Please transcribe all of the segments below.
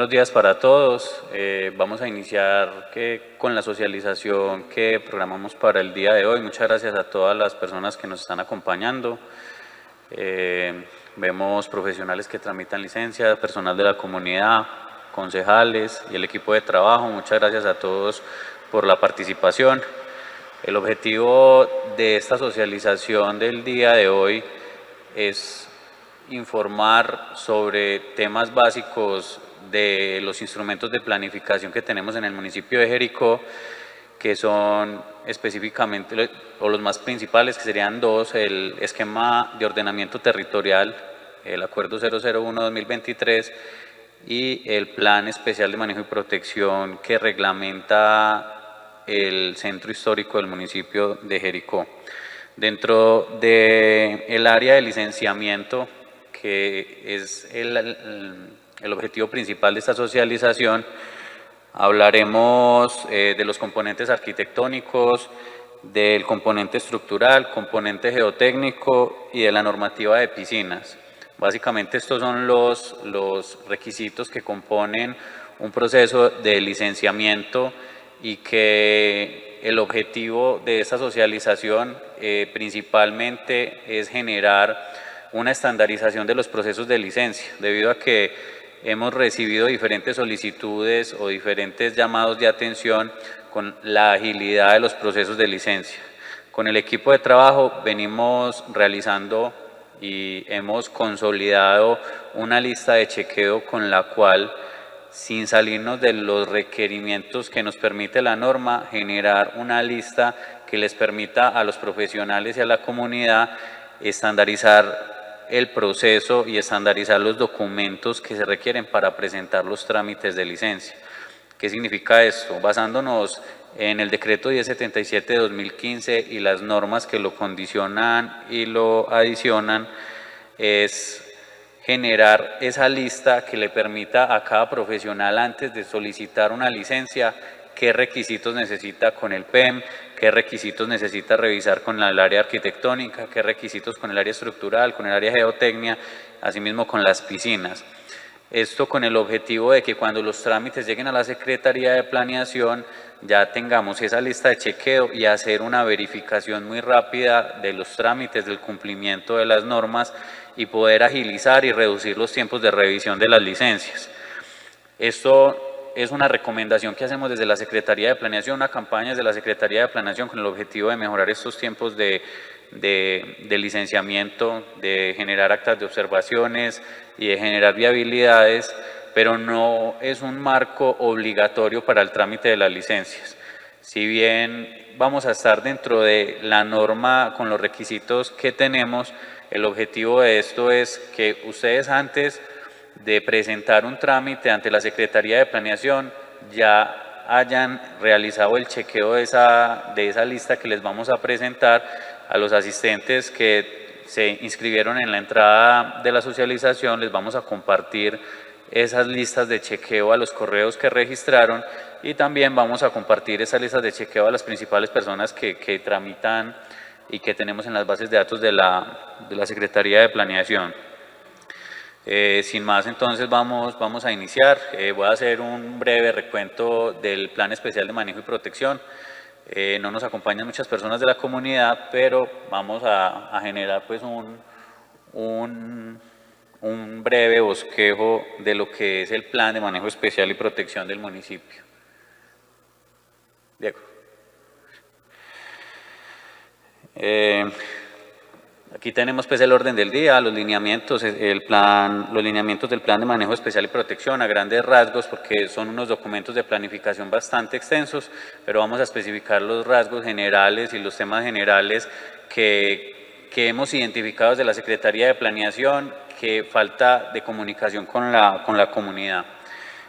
Buenos días para todos. Vamos a iniciar con la socialización que programamos para el día de hoy. Muchas gracias a todas las personas que nos están acompañando. Vemos profesionales que tramitan licencia, personal de la comunidad, concejales y el equipo de trabajo. Muchas gracias a todos por la participación. El objetivo de esta socialización del día de hoy es informar sobre temas básicos de los instrumentos de planificación que tenemos en el municipio de Jericó, que son específicamente, o los más principales, que serían dos: el esquema de ordenamiento territorial, el acuerdo 001-2023, y el plan especial de manejo y protección que reglamenta el centro histórico del municipio de Jericó. Dentro del área de licenciamiento, que es el objetivo principal de esta socialización, hablaremos de los componentes arquitectónicos, del componente estructural, componente geotécnico y de la normativa de piscinas. Básicamente estos son los requisitos que componen un proceso de licenciamiento, y que el objetivo de esta socialización principalmente es generar una estandarización de los procesos de licencia, debido a que hemos recibido diferentes solicitudes o diferentes llamados de atención con la agilidad de los procesos de licencia. Con el equipo de trabajo venimos realizando y hemos consolidado una lista de chequeo con la cual, sin salirnos de los requerimientos que nos permite la norma, generar una lista que les permita a los profesionales y a la comunidad estandarizar el proceso y estandarizar los documentos que se requieren para presentar los trámites de licencia. ¿Qué significa esto? Basándonos en el decreto 1077 de 2015 y las normas que lo condicionan y lo adicionan, es generar esa lista que le permita a cada profesional, antes de solicitar una licencia, qué requisitos necesita con el PEM, qué requisitos necesita revisar con el área arquitectónica, qué requisitos con el área estructural, con el área geotecnia, asimismo con las piscinas. Esto con el objetivo de que cuando los trámites lleguen a la Secretaría de Planeación ya tengamos esa lista de chequeo y hacer una verificación muy rápida de los trámites, del cumplimiento de las normas, y poder agilizar y reducir los tiempos de revisión de las licencias. Esto es una recomendación que hacemos desde la Secretaría de Planeación, una campaña desde la Secretaría de Planeación con el objetivo de mejorar estos tiempos de licenciamiento, de generar actas de observaciones y de generar viabilidades, pero no es un marco obligatorio para el trámite de las licencias. Si bien vamos a estar dentro de la norma con los requisitos que tenemos, el objetivo de esto es que ustedes, antes de presentar un trámite ante la Secretaría de Planeación, ya hayan realizado el chequeo de esa lista que les vamos a presentar a los asistentes que se inscribieron en la entrada de la socialización. Les vamos a compartir esas listas de chequeo a los correos que registraron, y también vamos a compartir esas listas de chequeo a las principales personas que tramitan y que tenemos en las bases de datos de la Secretaría de Planeación. Sin más, entonces vamos a iniciar. Voy a hacer un breve recuento del Plan Especial de Manejo y Protección. No nos acompañan muchas personas de la comunidad, pero vamos a generar pues un breve bosquejo de lo que es el Plan de Manejo Especial y Protección del municipio. Diego. Aquí tenemos pues el orden del día, los lineamientos del plan de manejo especial y protección a grandes rasgos, porque son unos documentos de planificación bastante extensos, pero vamos a especificar los rasgos generales y los temas generales que hemos identificado desde la Secretaría de Planeación, que falta de comunicación con la comunidad.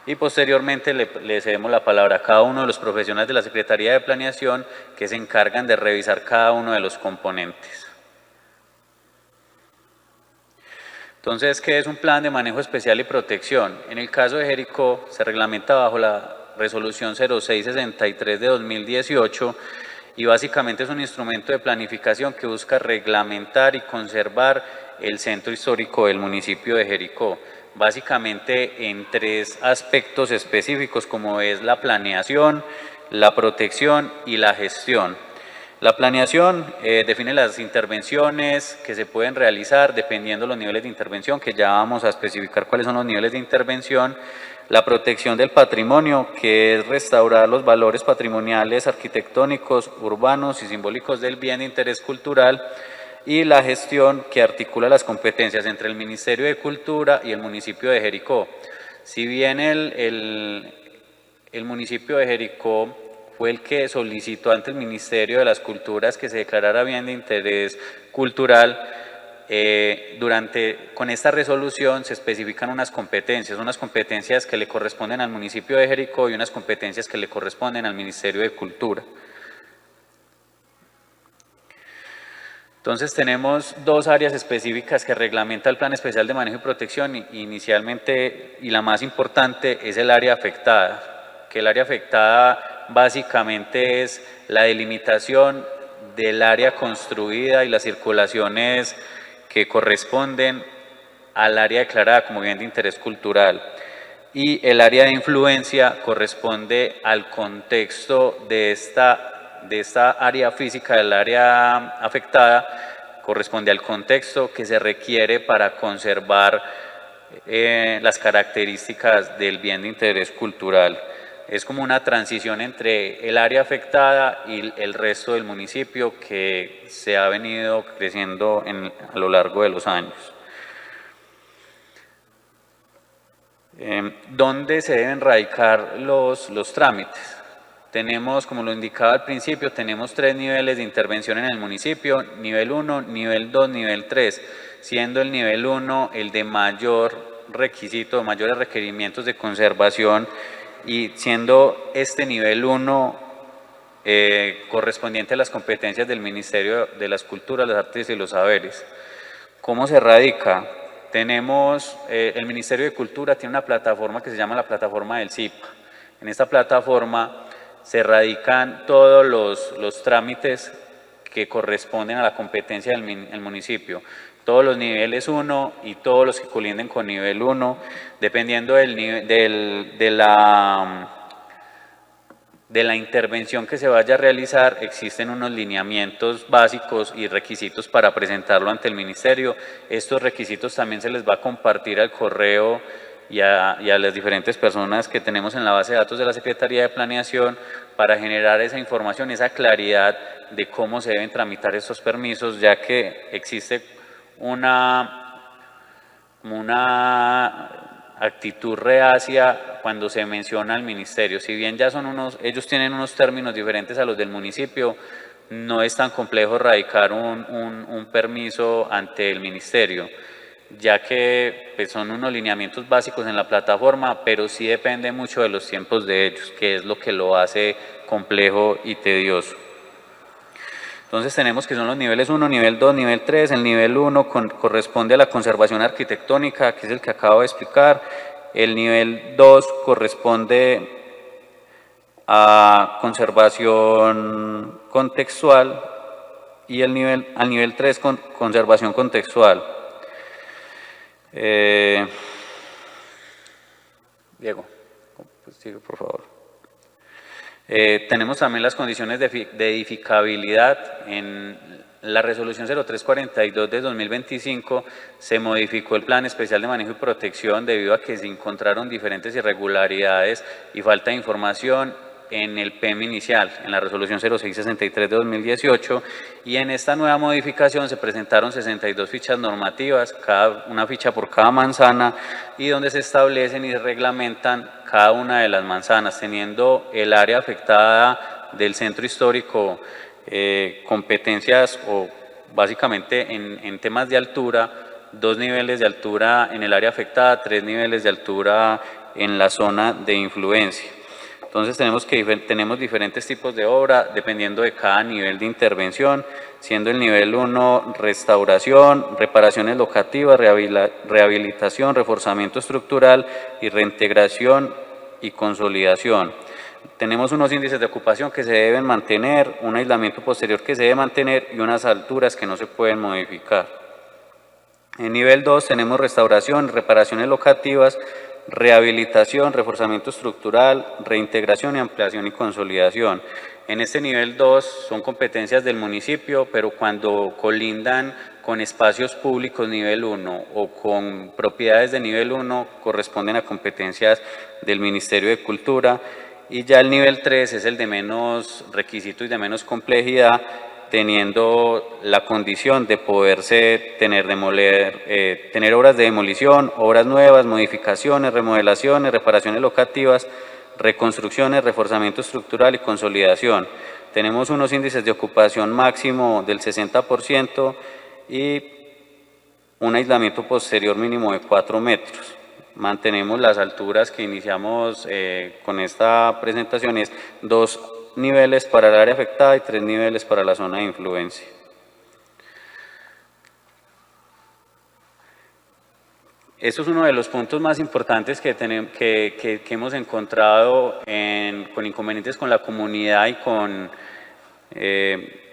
Y posteriormente le cedemos la palabra a cada uno de los profesionales de la Secretaría de Planeación que se encargan de revisar cada uno de los componentes. Entonces, ¿qué es un plan de manejo especial y protección? En el caso de Jericó se reglamenta bajo la resolución 0663 de 2018, y básicamente es un instrumento de planificación que busca reglamentar y conservar el centro histórico del municipio de Jericó. básicamente en tres aspectos específicos, como es la planeación, la protección y la gestión. La planeación define las intervenciones que se pueden realizar dependiendo de los niveles de intervención, que ya vamos a especificar cuáles son los niveles de intervención. La protección del patrimonio, que es restaurar los valores patrimoniales, arquitectónicos, urbanos y simbólicos del bien de interés cultural. Y la gestión, que articula las competencias entre el Ministerio de Cultura y el municipio de Jericó. Si bien el municipio de Jericó fue el que solicitó ante el Ministerio de las Culturas que se declarara bien de interés cultural, con esta resolución se especifican unas competencias que le corresponden al municipio de Jericó y unas competencias que le corresponden al Ministerio de Cultura. Entonces tenemos dos áreas específicas que reglamenta el Plan Especial de Manejo y Protección. Inicialmente, y la más importante, es el área afectada, que el área afectada básicamente es la delimitación del área construida y las circulaciones que corresponden al área declarada como bien de interés cultural. Y el área de influencia corresponde al contexto de esta área física del área afectada, corresponde al contexto que se requiere para conservar las características del bien de interés cultural. Es como una transición entre el área afectada y el resto del municipio que se ha venido creciendo a lo largo de los años. ¿Dónde se deben radicar los trámites? Tenemos, como lo indicaba al principio, tenemos 3 niveles de intervención en el municipio: nivel 1, nivel 2, nivel 3, siendo el nivel 1 el de mayor requisito, mayores requerimientos de conservación, y siendo este nivel 1 correspondiente a las competencias del Ministerio de las Culturas, las Artes y los Saberes. ¿Cómo se radica? Tenemos, el Ministerio de Cultura tiene una plataforma que se llama la plataforma del CIPA. En esta plataforma se radican todos los trámites que corresponden a la competencia del municipio, todos los niveles 1 y todos los que colinden con nivel 1, dependiendo de la intervención que se vaya a realizar. Existen unos lineamientos básicos y requisitos para presentarlo ante el ministerio. Estos requisitos también se les va a compartir al correo y a las diferentes personas que tenemos en la base de datos de la Secretaría de Planeación, para generar esa información, esa claridad de cómo se deben tramitar estos permisos, ya que existe una actitud reacia cuando se menciona al ministerio. Si bien ya ellos tienen unos términos diferentes a los del municipio, no es tan complejo radicar un permiso ante el ministerio, ya que pues, son unos lineamientos básicos en la plataforma, pero sí depende mucho de los tiempos de ellos, que es lo que lo hace complejo y tedioso. Entonces tenemos que son los niveles 1, nivel 2, nivel 3. El nivel 1 corresponde a la conservación arquitectónica, que es el que acabo de explicar. El nivel 2 corresponde a conservación contextual y al nivel 3 conservación contextual. Diego, pues sigue por favor. Tenemos también las condiciones de edificabilidad. En la resolución 0342 de 2025 se modificó el Plan Especial de Manejo y Protección debido a que se encontraron diferentes irregularidades y falta de información en el PEM inicial, en la resolución 0663 de 2018, y en esta nueva modificación se presentaron 62 fichas normativas, una ficha por cada manzana, y donde se establecen y reglamentan cada una de las manzanas, teniendo el área afectada del centro histórico competencias o básicamente en temas de altura, 2 niveles de altura en el área afectada, 3 niveles de altura en la zona de influencia. Entonces tenemos diferentes tipos de obra dependiendo de cada nivel de intervención, siendo el nivel 1 restauración, reparaciones locativas, rehabilitación, reforzamiento estructural y reintegración y consolidación. Tenemos unos índices de ocupación que se deben mantener, un aislamiento posterior que se debe mantener y unas alturas que no se pueden modificar. En nivel 2 tenemos restauración, reparaciones locativas, rehabilitación, reforzamiento estructural, reintegración y ampliación y consolidación. En este nivel 2 son competencias del municipio, pero cuando colindan con espacios públicos nivel 1 o con propiedades de nivel 1 corresponden a competencias del Ministerio de Cultura, y ya el nivel 3 es el de menos requisitos y de menos complejidad, teniendo la condición de poderse tener obras de demolición, obras nuevas, modificaciones, remodelaciones, reparaciones locativas, reconstrucciones, reforzamiento estructural y consolidación. Tenemos unos índices de ocupación máximo del 60% y un aislamiento posterior mínimo de 4 metros. Mantenemos las alturas que iniciamos con esta presentación, es 2 niveles para el área afectada y 3 niveles para la zona de influencia. Esto es uno de los puntos más importantes que hemos encontrado con inconvenientes con la comunidad y con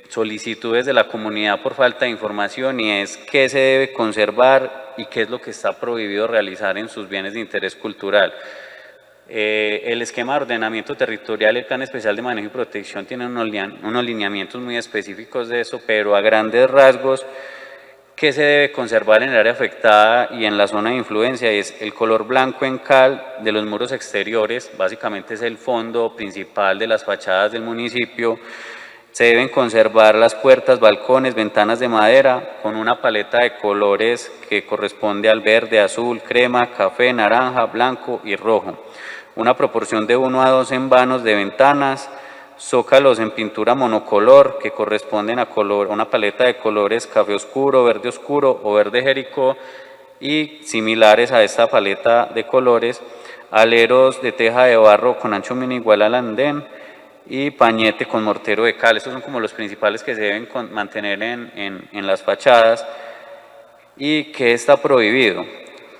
solicitudes de la comunidad por falta de información, y es qué se debe conservar y qué es lo que está prohibido realizar en sus bienes de interés cultural. El esquema de ordenamiento territorial, el Plan Especial de Manejo y Protección, tiene unos lineamientos muy específicos de eso, pero a grandes rasgos, ¿qué se debe conservar en el área afectada y en la zona de influencia? Es el color blanco en cal de los muros exteriores, básicamente es el fondo principal de las fachadas del municipio. Se deben conservar las puertas, balcones, ventanas de madera con una paleta de colores que corresponde al verde, azul, crema, café, naranja, blanco y rojo. Una proporción de 1 a 2 en vanos de ventanas, zócalos en pintura monocolor que corresponden a una paleta de colores café oscuro o verde jericó y similares a esta paleta de colores, aleros de teja de barro con ancho mínimo igual al andén y pañete con mortero de cal. Estos son como los principales que se deben mantener en las fachadas. ¿Y qué está prohibido?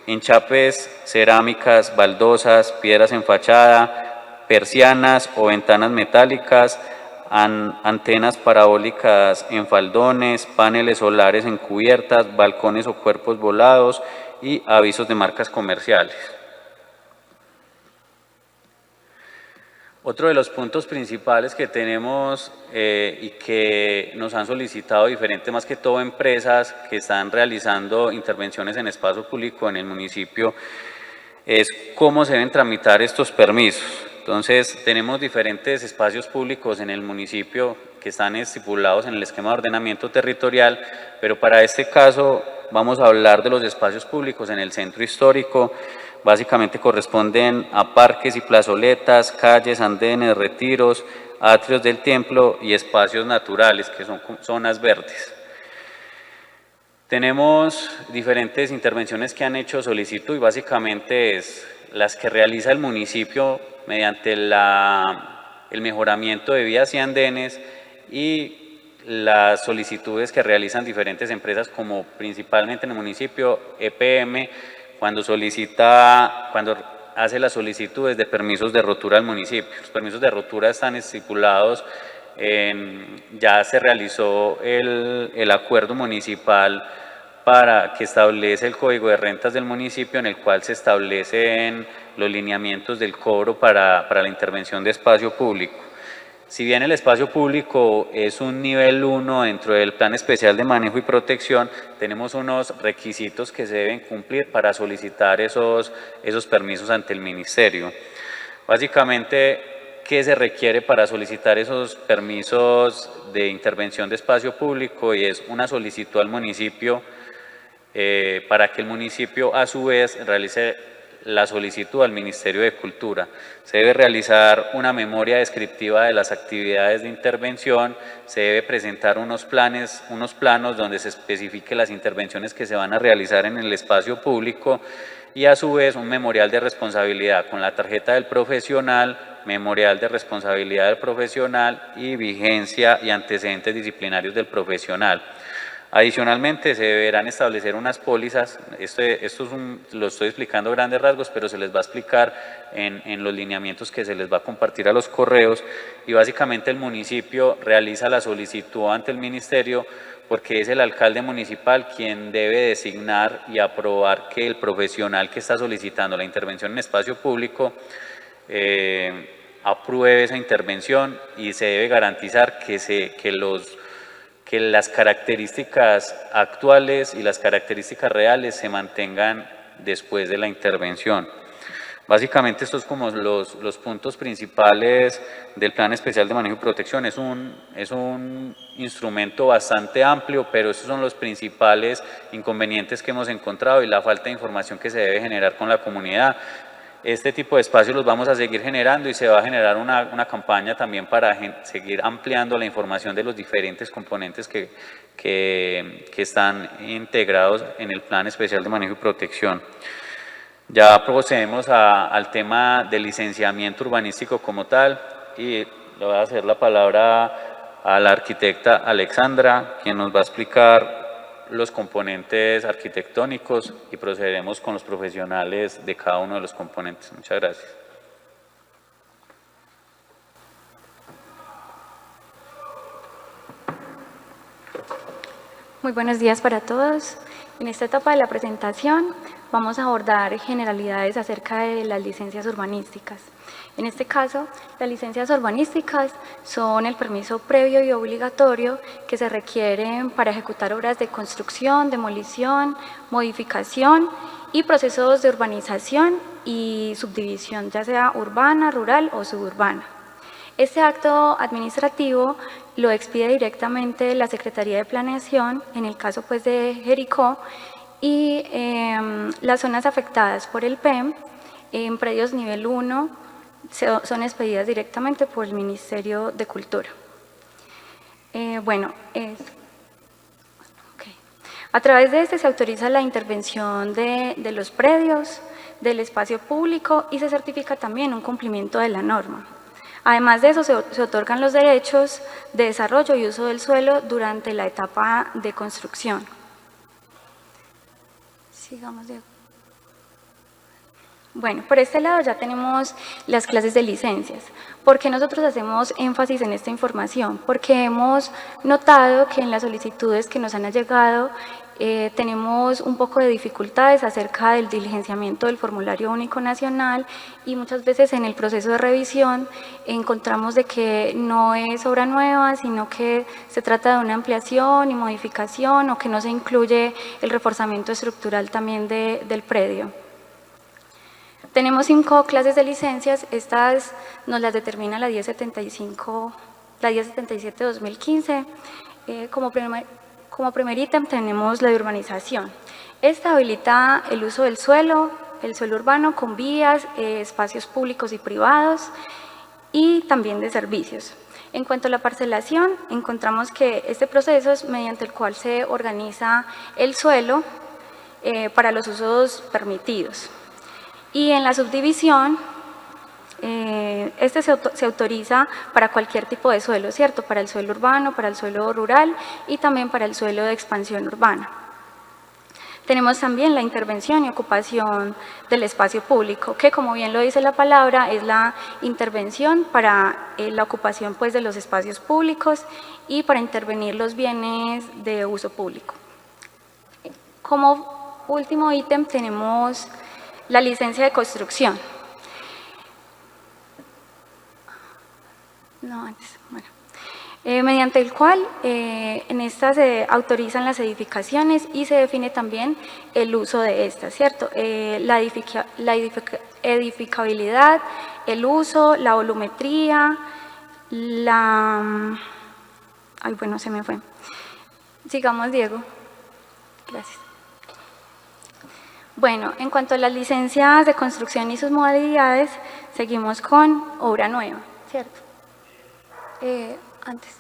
Enchapes, cerámicas, baldosas, piedras en fachada, persianas o ventanas metálicas, antenas parabólicas en faldones, paneles solares en cubiertas, balcones o cuerpos volados y avisos de marcas comerciales. Otro de los puntos principales que tenemos y que nos han solicitado diferentes, más que todo empresas que están realizando intervenciones en espacio público en el municipio, es cómo se deben tramitar estos permisos. Entonces, tenemos diferentes espacios públicos en el municipio que están estipulados en el esquema de ordenamiento territorial, pero para este caso vamos a hablar de los espacios públicos en el centro histórico. Básicamente corresponden a parques y plazoletas, calles, andenes, retiros, atrios del templo y espacios naturales, que son zonas verdes. Tenemos diferentes intervenciones que han hecho solicitud y básicamente es las que realiza el municipio mediante el mejoramiento de vías y andenes y las solicitudes que realizan diferentes empresas, como principalmente en el municipio EPM, cuando hace las solicitudes de permisos de rotura al municipio. Los permisos de rotura están estipulados, ya se realizó el acuerdo municipal que establece el Código de Rentas del municipio, en el cual se establecen los lineamientos del cobro para la intervención de espacio público. Si bien el espacio público es un nivel 1 dentro del Plan Especial de Manejo y Protección, tenemos unos requisitos que se deben cumplir para solicitar esos permisos ante el Ministerio. Básicamente, ¿qué se requiere para solicitar esos permisos de intervención de espacio público? Y es una solicitud al municipio para que el municipio a su vez realice la solicitud al Ministerio de Cultura. Se debe realizar una memoria descriptiva de las actividades de intervención, se debe presentar unos planos donde se especifique las intervenciones que se van a realizar en el espacio público y a su vez un memorial de responsabilidad con la tarjeta del profesional, memorial de responsabilidad del profesional y vigencia y antecedentes disciplinarios del profesional. Adicionalmente, se deberán establecer unas pólizas, lo estoy explicando a grandes rasgos, pero se les va a explicar en los lineamientos que se les va a compartir a los correos, y básicamente el municipio realiza la solicitud ante el ministerio porque es el alcalde municipal quien debe designar y aprobar que el profesional que está solicitando la intervención en espacio público apruebe esa intervención, y se debe garantizar que las características actuales y las características reales se mantengan después de la intervención. Básicamente estos como los puntos principales del Plan Especial de Manejo y Protección. Es un instrumento bastante amplio, pero estos son los principales inconvenientes que hemos encontrado y la falta de información que se debe generar con la comunidad. Este tipo de espacios los vamos a seguir generando y se va a generar una campaña también para seguir ampliando la información de los diferentes componentes que están integrados en el Plan Especial de Manejo y Protección. Ya procedemos al tema del licenciamiento urbanístico como tal, y le voy a hacer la palabra a la arquitecta Alexandra, quien nos va a explicar los componentes arquitectónicos, y procederemos con los profesionales de cada uno de los componentes. Muchas gracias. Muy buenos días para todos. En esta etapa de la presentación vamos a abordar generalidades acerca de las licencias urbanísticas. En este caso, las licencias urbanísticas son el permiso previo y obligatorio que se requieren para ejecutar obras de construcción, demolición, modificación y procesos de urbanización y subdivisión, ya sea urbana, rural o suburbana. Este acto administrativo lo expide directamente la Secretaría de Planeación, en el caso pues de Jericó, y las zonas afectadas por el PEM en predios nivel 1 son expedidas directamente por el Ministerio de Cultura. A través de este se autoriza la intervención de los predios, del espacio público, y se certifica también un cumplimiento de la norma. Además de eso, se otorgan los derechos de desarrollo y uso del suelo durante la etapa de construcción. Sigamos de... Bueno, por este lado ya tenemos las clases de licencias. ¿Por qué nosotros hacemos énfasis en esta información? Porque hemos notado que en las solicitudes que nos han llegado tenemos un poco de dificultades acerca del diligenciamiento del Formulario Único Nacional, y muchas veces en el proceso de revisión encontramos de que no es obra nueva, sino que se trata de una ampliación y modificación, o que no se incluye el reforzamiento estructural también del predio. Tenemos 5 clases de licencias. Estas nos las determina la 1077-2015. Como primer ítem tenemos la de urbanización. Esta habilita el uso del suelo, el suelo urbano con vías, espacios públicos y privados, y también de servicios. En cuanto a la parcelación, encontramos que este proceso es mediante el cual se organiza el suelo para los usos permitidos. Y en la subdivisión, se autoriza para cualquier tipo de suelo, ¿cierto? Para el suelo urbano, para el suelo rural y también para el suelo de expansión urbana. Tenemos también la intervención y ocupación del espacio público, que como bien lo dice la palabra, es la intervención para la ocupación pues, de los espacios públicos y para intervenir los bienes de uso público. Como último ítem tenemos la licencia de construcción. Mediante el cual en esta se autorizan las edificaciones y se define también el uso de estas, ¿cierto? La edificabilidad, el uso, la volumetría, se me fue. Sigamos, Diego. Gracias. Bueno, en cuanto a las licencias de construcción y sus modalidades, seguimos con obra nueva, ¿cierto? Gracias.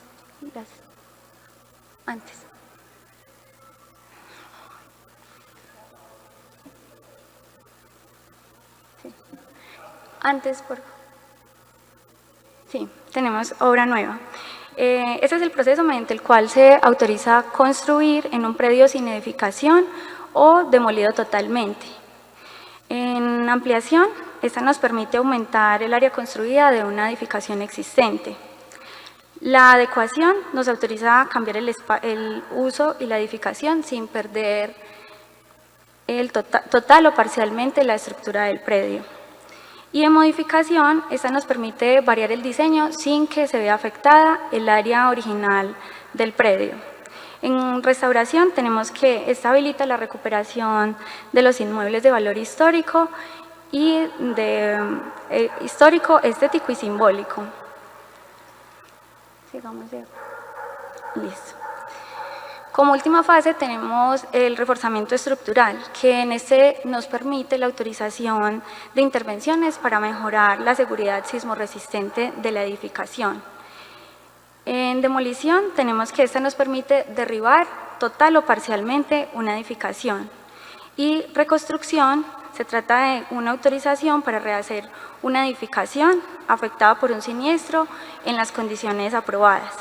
Sí, tenemos obra nueva. Ese es el proceso mediante el cual se autoriza construir en un predio sin edificación o demolido totalmente. En ampliación, esta nos permite aumentar el área construida de una edificación existente. La adecuación nos autoriza a cambiar el uso y la edificación sin perder total o parcialmente la estructura del predio. Y en modificación, esta nos permite variar el diseño sin que se vea afectada el área original del predio. En restauración tenemos que esta habilita la recuperación de los inmuebles de valor histórico y histórico, estético y simbólico. Sigamos ya. Listo. Como última fase tenemos el reforzamiento estructural, que en este nos permite la autorización de intervenciones para mejorar la seguridad sismorresistente de la edificación. En demolición tenemos que esta nos permite derribar total o parcialmente una edificación. Y reconstrucción se trata de una autorización para rehacer una edificación afectada por un siniestro en las condiciones aprobadas.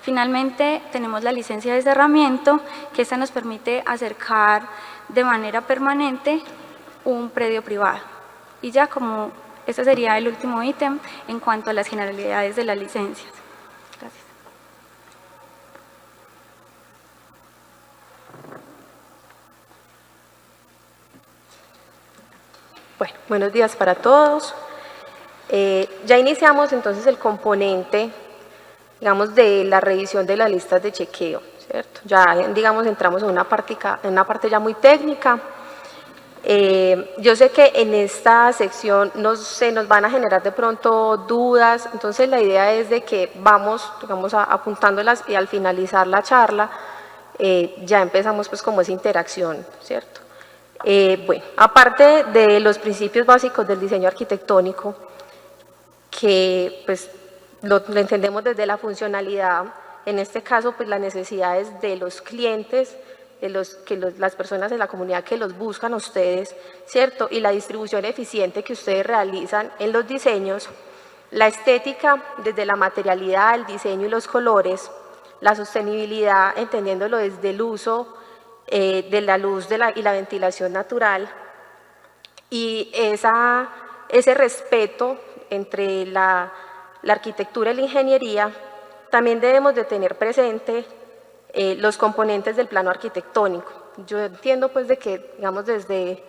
Finalmente, tenemos la licencia de cerramiento, que esta nos permite acercar de manera permanente un predio privado. Y ya como este sería el último ítem en cuanto a las generalidades de las licencias. Gracias. Bueno, buenos días para todos. Ya iniciamos entonces el componente, digamos, de la revisión de las listas de chequeo, ¿cierto? Ya, digamos, entramos en una parte ya muy técnica. Yo sé que en esta sección se nos van a generar de pronto dudas, entonces la idea es de que vamos, digamos, apuntándolas y al finalizar la charla ya empezamos pues como esa interacción, ¿cierto? Bueno, aparte de los principios básicos del diseño arquitectónico, que pues lo entendemos desde la funcionalidad, en este caso pues las necesidades de los clientes, de las personas de la comunidad que los buscan a ustedes, ¿cierto? Y la distribución eficiente que ustedes realizan en los diseños, la estética desde la materialidad, el diseño y los colores, la sostenibilidad entendiéndolo desde el uso de la luz y la ventilación natural, y ese respeto entre la arquitectura y la ingeniería. También debemos de tener presente los componentes del plano arquitectónico. Yo entiendo pues de que, digamos, desde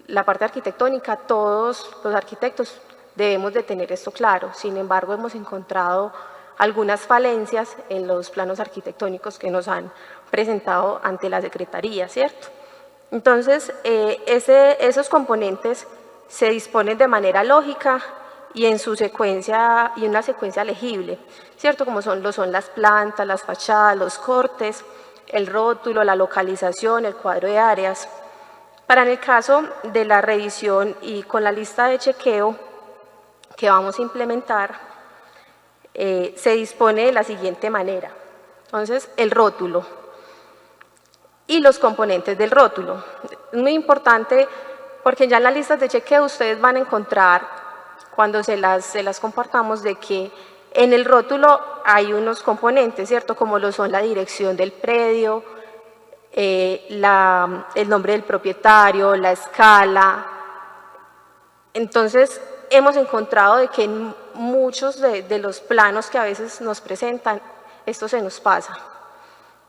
la parte arquitectónica todos los arquitectos debemos de tener esto claro. Sin embargo, hemos encontrado algunas falencias en los planos arquitectónicos que nos han presentado ante la Secretaría, ¿cierto? Entonces, esos componentes se disponen de manera lógica y en su secuencia, y una secuencia legible, ¿cierto? Como lo son las plantas, las fachadas, los cortes, el rótulo, la localización, el cuadro de áreas. Para en el caso de la revisión y con la lista de chequeo que vamos a implementar, se dispone de la siguiente manera. Entonces, el rótulo y los componentes del rótulo. Es muy importante porque ya en las listas de chequeo ustedes van a encontrar, cuando se las compartamos, de que en el rótulo hay unos componentes, ¿cierto? Como lo son la dirección del predio, el nombre del propietario, la escala. Entonces, hemos encontrado de que en muchos de los planos que a veces nos presentan, esto se nos pasa,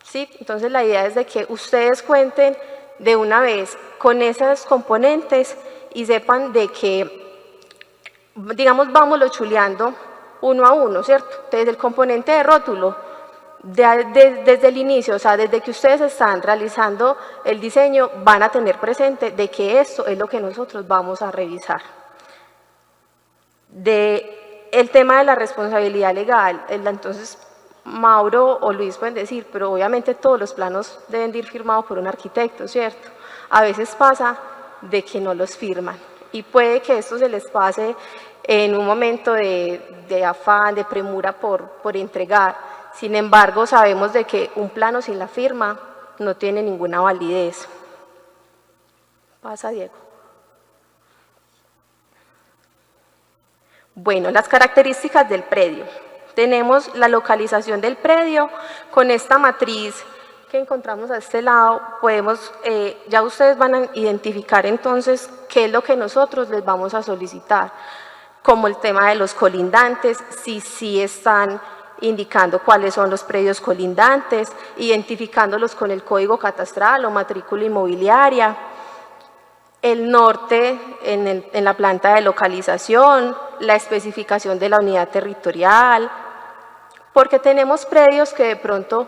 ¿sí? Entonces, la idea es de que ustedes cuenten de una vez con esos componentes y sepan de que, digamos, vámonos chuleando uno a uno, ¿cierto? Desde el componente de rótulo, desde el inicio, o sea, desde que ustedes están realizando el diseño, van a tener presente de que esto es lo que nosotros vamos a revisar. El tema de la responsabilidad legal, entonces Mauro o Luis pueden decir, pero obviamente todos los planos deben de ir firmados por un arquitecto, ¿cierto? A veces pasa de que no los firman y puede que esto se les pase en un momento de afán, de premura por entregar. Sin embargo, sabemos de que un plano sin la firma no tiene ninguna validez. Pasa, Diego. Bueno, las características del predio. tenemos la localización del predio. Con esta matriz que encontramos a este lado, podemos, ya ustedes van a identificar entonces qué es lo que nosotros les vamos a solicitar, como el tema de los colindantes, si sí están indicando cuáles son los predios colindantes, identificándolos con el código catastral o matrícula inmobiliaria, el norte en la planta de localización, la especificación de la unidad territorial, porque tenemos predios que de pronto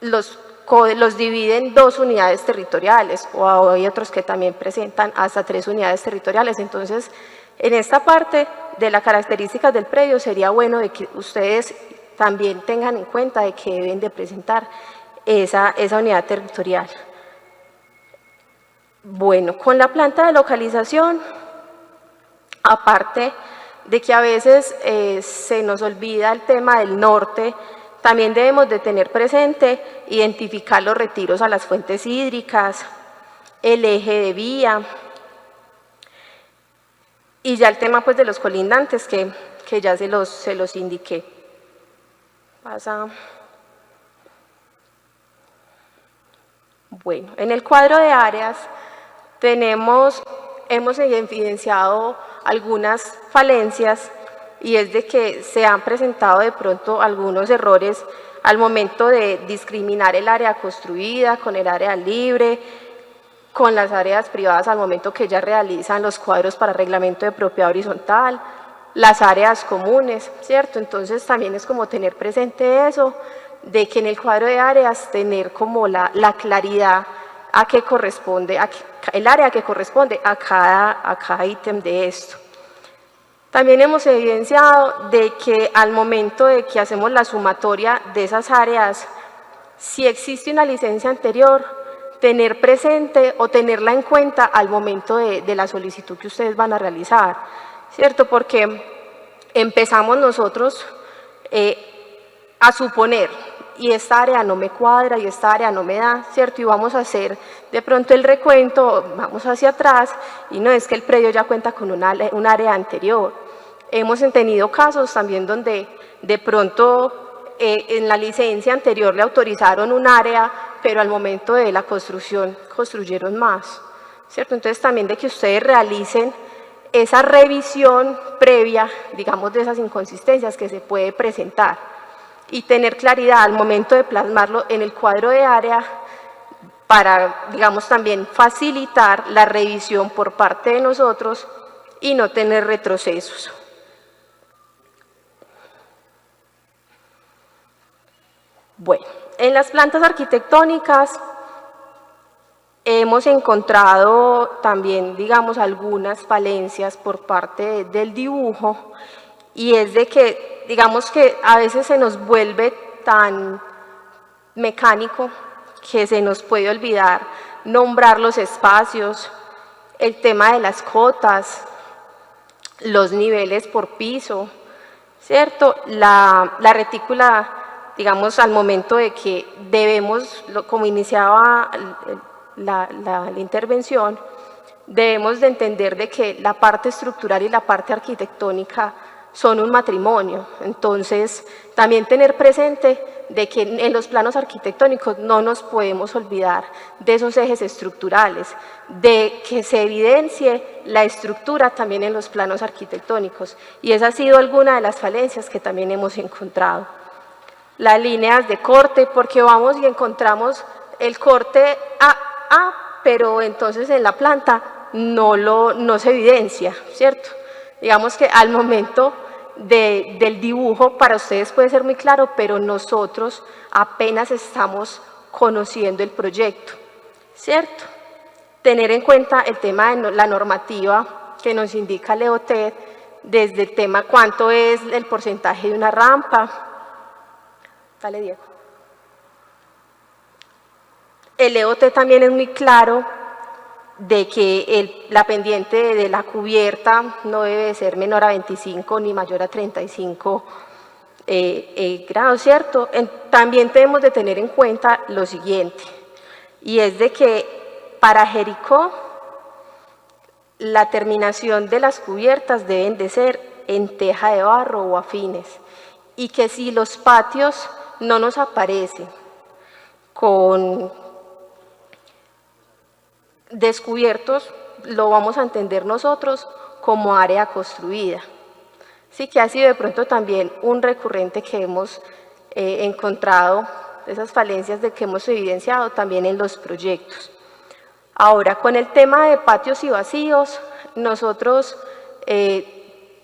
los dividen 2 unidades territoriales, o hay otros que también presentan hasta 3 unidades territoriales. Entonces, en esta parte de las características del predio sería bueno de que ustedes también tengan en cuenta de que deben de presentar esa unidad territorial. Bueno, con la planta de localización, aparte de que a veces se nos olvida el tema del norte, también debemos de tener presente identificar los retiros a las fuentes hídricas, el eje de vía, y ya el tema pues de los colindantes que ya se los indiqué. Pasa. Bueno, en el cuadro de áreas hemos evidenciado algunas falencias, y es de que se han presentado de pronto algunos errores al momento de discriminar el área construida con el área libre, con las áreas privadas al momento que ellas realizan los cuadros para reglamento de propiedad horizontal, las áreas comunes, ¿cierto? Entonces también es como tener presente eso, de que en el cuadro de áreas tener como la claridad a qué corresponde, el área que corresponde a cada ítem de esto. También hemos evidenciado de que al momento de que hacemos la sumatoria de esas áreas, si existe una licencia anterior, tener presente o tenerla en cuenta al momento de la solicitud que ustedes van a realizar, ¿cierto? Porque empezamos nosotros a suponer, y esta área no me cuadra y esta área no me da, ¿cierto? Y vamos a hacer de pronto el recuento, vamos hacia atrás, y no es que el predio ya cuenta con un área anterior. Hemos tenido casos también donde de pronto en la licencia anterior le autorizaron un área, pero al momento de la construcción construyeron más, ¿cierto? Entonces también de que ustedes realicen esa revisión previa, digamos, de esas inconsistencias que se puede presentar, y tener claridad al momento de plasmarlo en el cuadro de área para, digamos, también facilitar la revisión por parte de nosotros y no tener retrocesos. Bueno, en las plantas arquitectónicas hemos encontrado también, digamos, algunas falencias por parte del dibujo, y es de que, digamos que a veces se nos vuelve tan mecánico que se nos puede olvidar nombrar los espacios, el tema de las cotas, los niveles por piso, ¿cierto? La retícula, digamos, al momento de que debemos, como iniciaba la intervención, debemos de entender de que la parte estructural y la parte arquitectónica son un matrimonio. Entonces, también tener presente de que en los planos arquitectónicos no nos podemos olvidar de esos ejes estructurales, de que se evidencie la estructura también en los planos arquitectónicos, y esa ha sido alguna de las falencias que también hemos encontrado. Las líneas de corte, porque vamos y encontramos el corte A, pero entonces en la planta no se evidencia, ¿cierto? Digamos que al momento del dibujo para ustedes puede ser muy claro, pero nosotros apenas estamos conociendo el proyecto, ¿cierto? Tener en cuenta el tema de la normativa que nos indica el EOT, desde el tema cuánto es el porcentaje de una rampa. Dale, Diego. El EOT también es muy claro de que la pendiente de la cubierta no debe ser menor a 25 ni mayor a 35 grados, ¿cierto? También tenemos de tener en cuenta lo siguiente, y es de que para Jericó la terminación de las cubiertas deben de ser en teja de barro o afines, y que si los patios no nos aparecen con descubiertos, lo vamos a entender nosotros como área construida. Sí, que ha sido de pronto también un recurrente que hemos encontrado, esas falencias de que hemos evidenciado también en los proyectos. Ahora, con el tema de patios y vacíos, nosotros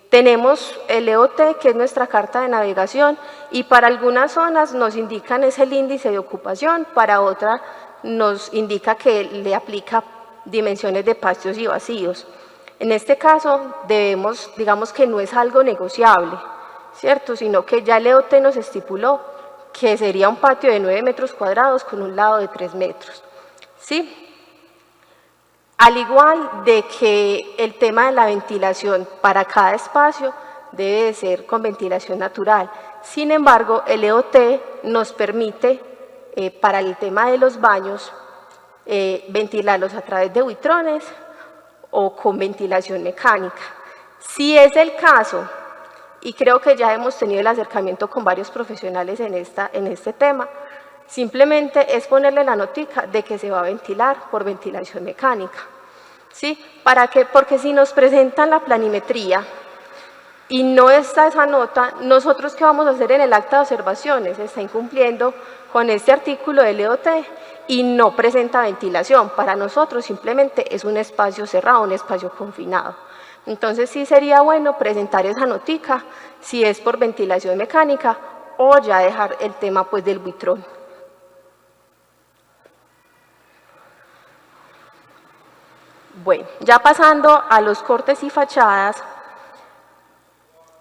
tenemos el EOT, que es nuestra carta de navegación, y para algunas zonas nos indican es el índice de ocupación, para otra nos indica que le aplica dimensiones de patios y vacíos. En este caso, digamos que no es algo negociable, ¿cierto? Sino que ya el EOT nos estipuló que sería un patio de 9 metros cuadrados con un lado de 3 metros, ¿sí? Al igual de que el tema de la ventilación para cada espacio debe de ser con ventilación natural. Sin embargo, el EOT nos permite, para el tema de los baños, ventilarlos a través de buitrones o con ventilación mecánica. Si es el caso, y creo que ya hemos tenido el acercamiento con varios profesionales en este tema, simplemente es ponerle la notica de que se va a ventilar por ventilación mecánica. ¿Sí? ¿Para qué? Porque si nos presentan la planimetría y no está esa nota, nosotros ¿qué vamos a hacer en el acta de observaciones? Está incumpliendo con este artículo del EOT y no presenta ventilación. Para nosotros simplemente es un espacio cerrado, un espacio confinado. Entonces sí sería bueno presentar esa notica si es por ventilación mecánica o ya dejar el tema pues del buitrón. Bueno, ya pasando a los cortes y fachadas,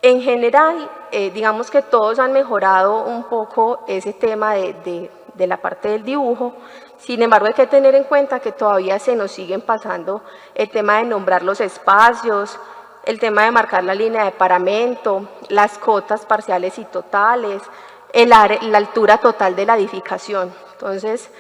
en general, digamos que todos han mejorado un poco ese tema de la parte del dibujo. Sin embargo, hay que tener en cuenta que todavía se nos siguen pasando el tema de nombrar los espacios, el tema de marcar la línea de paramento, las cotas parciales y totales, la altura total de la edificación. Entonces,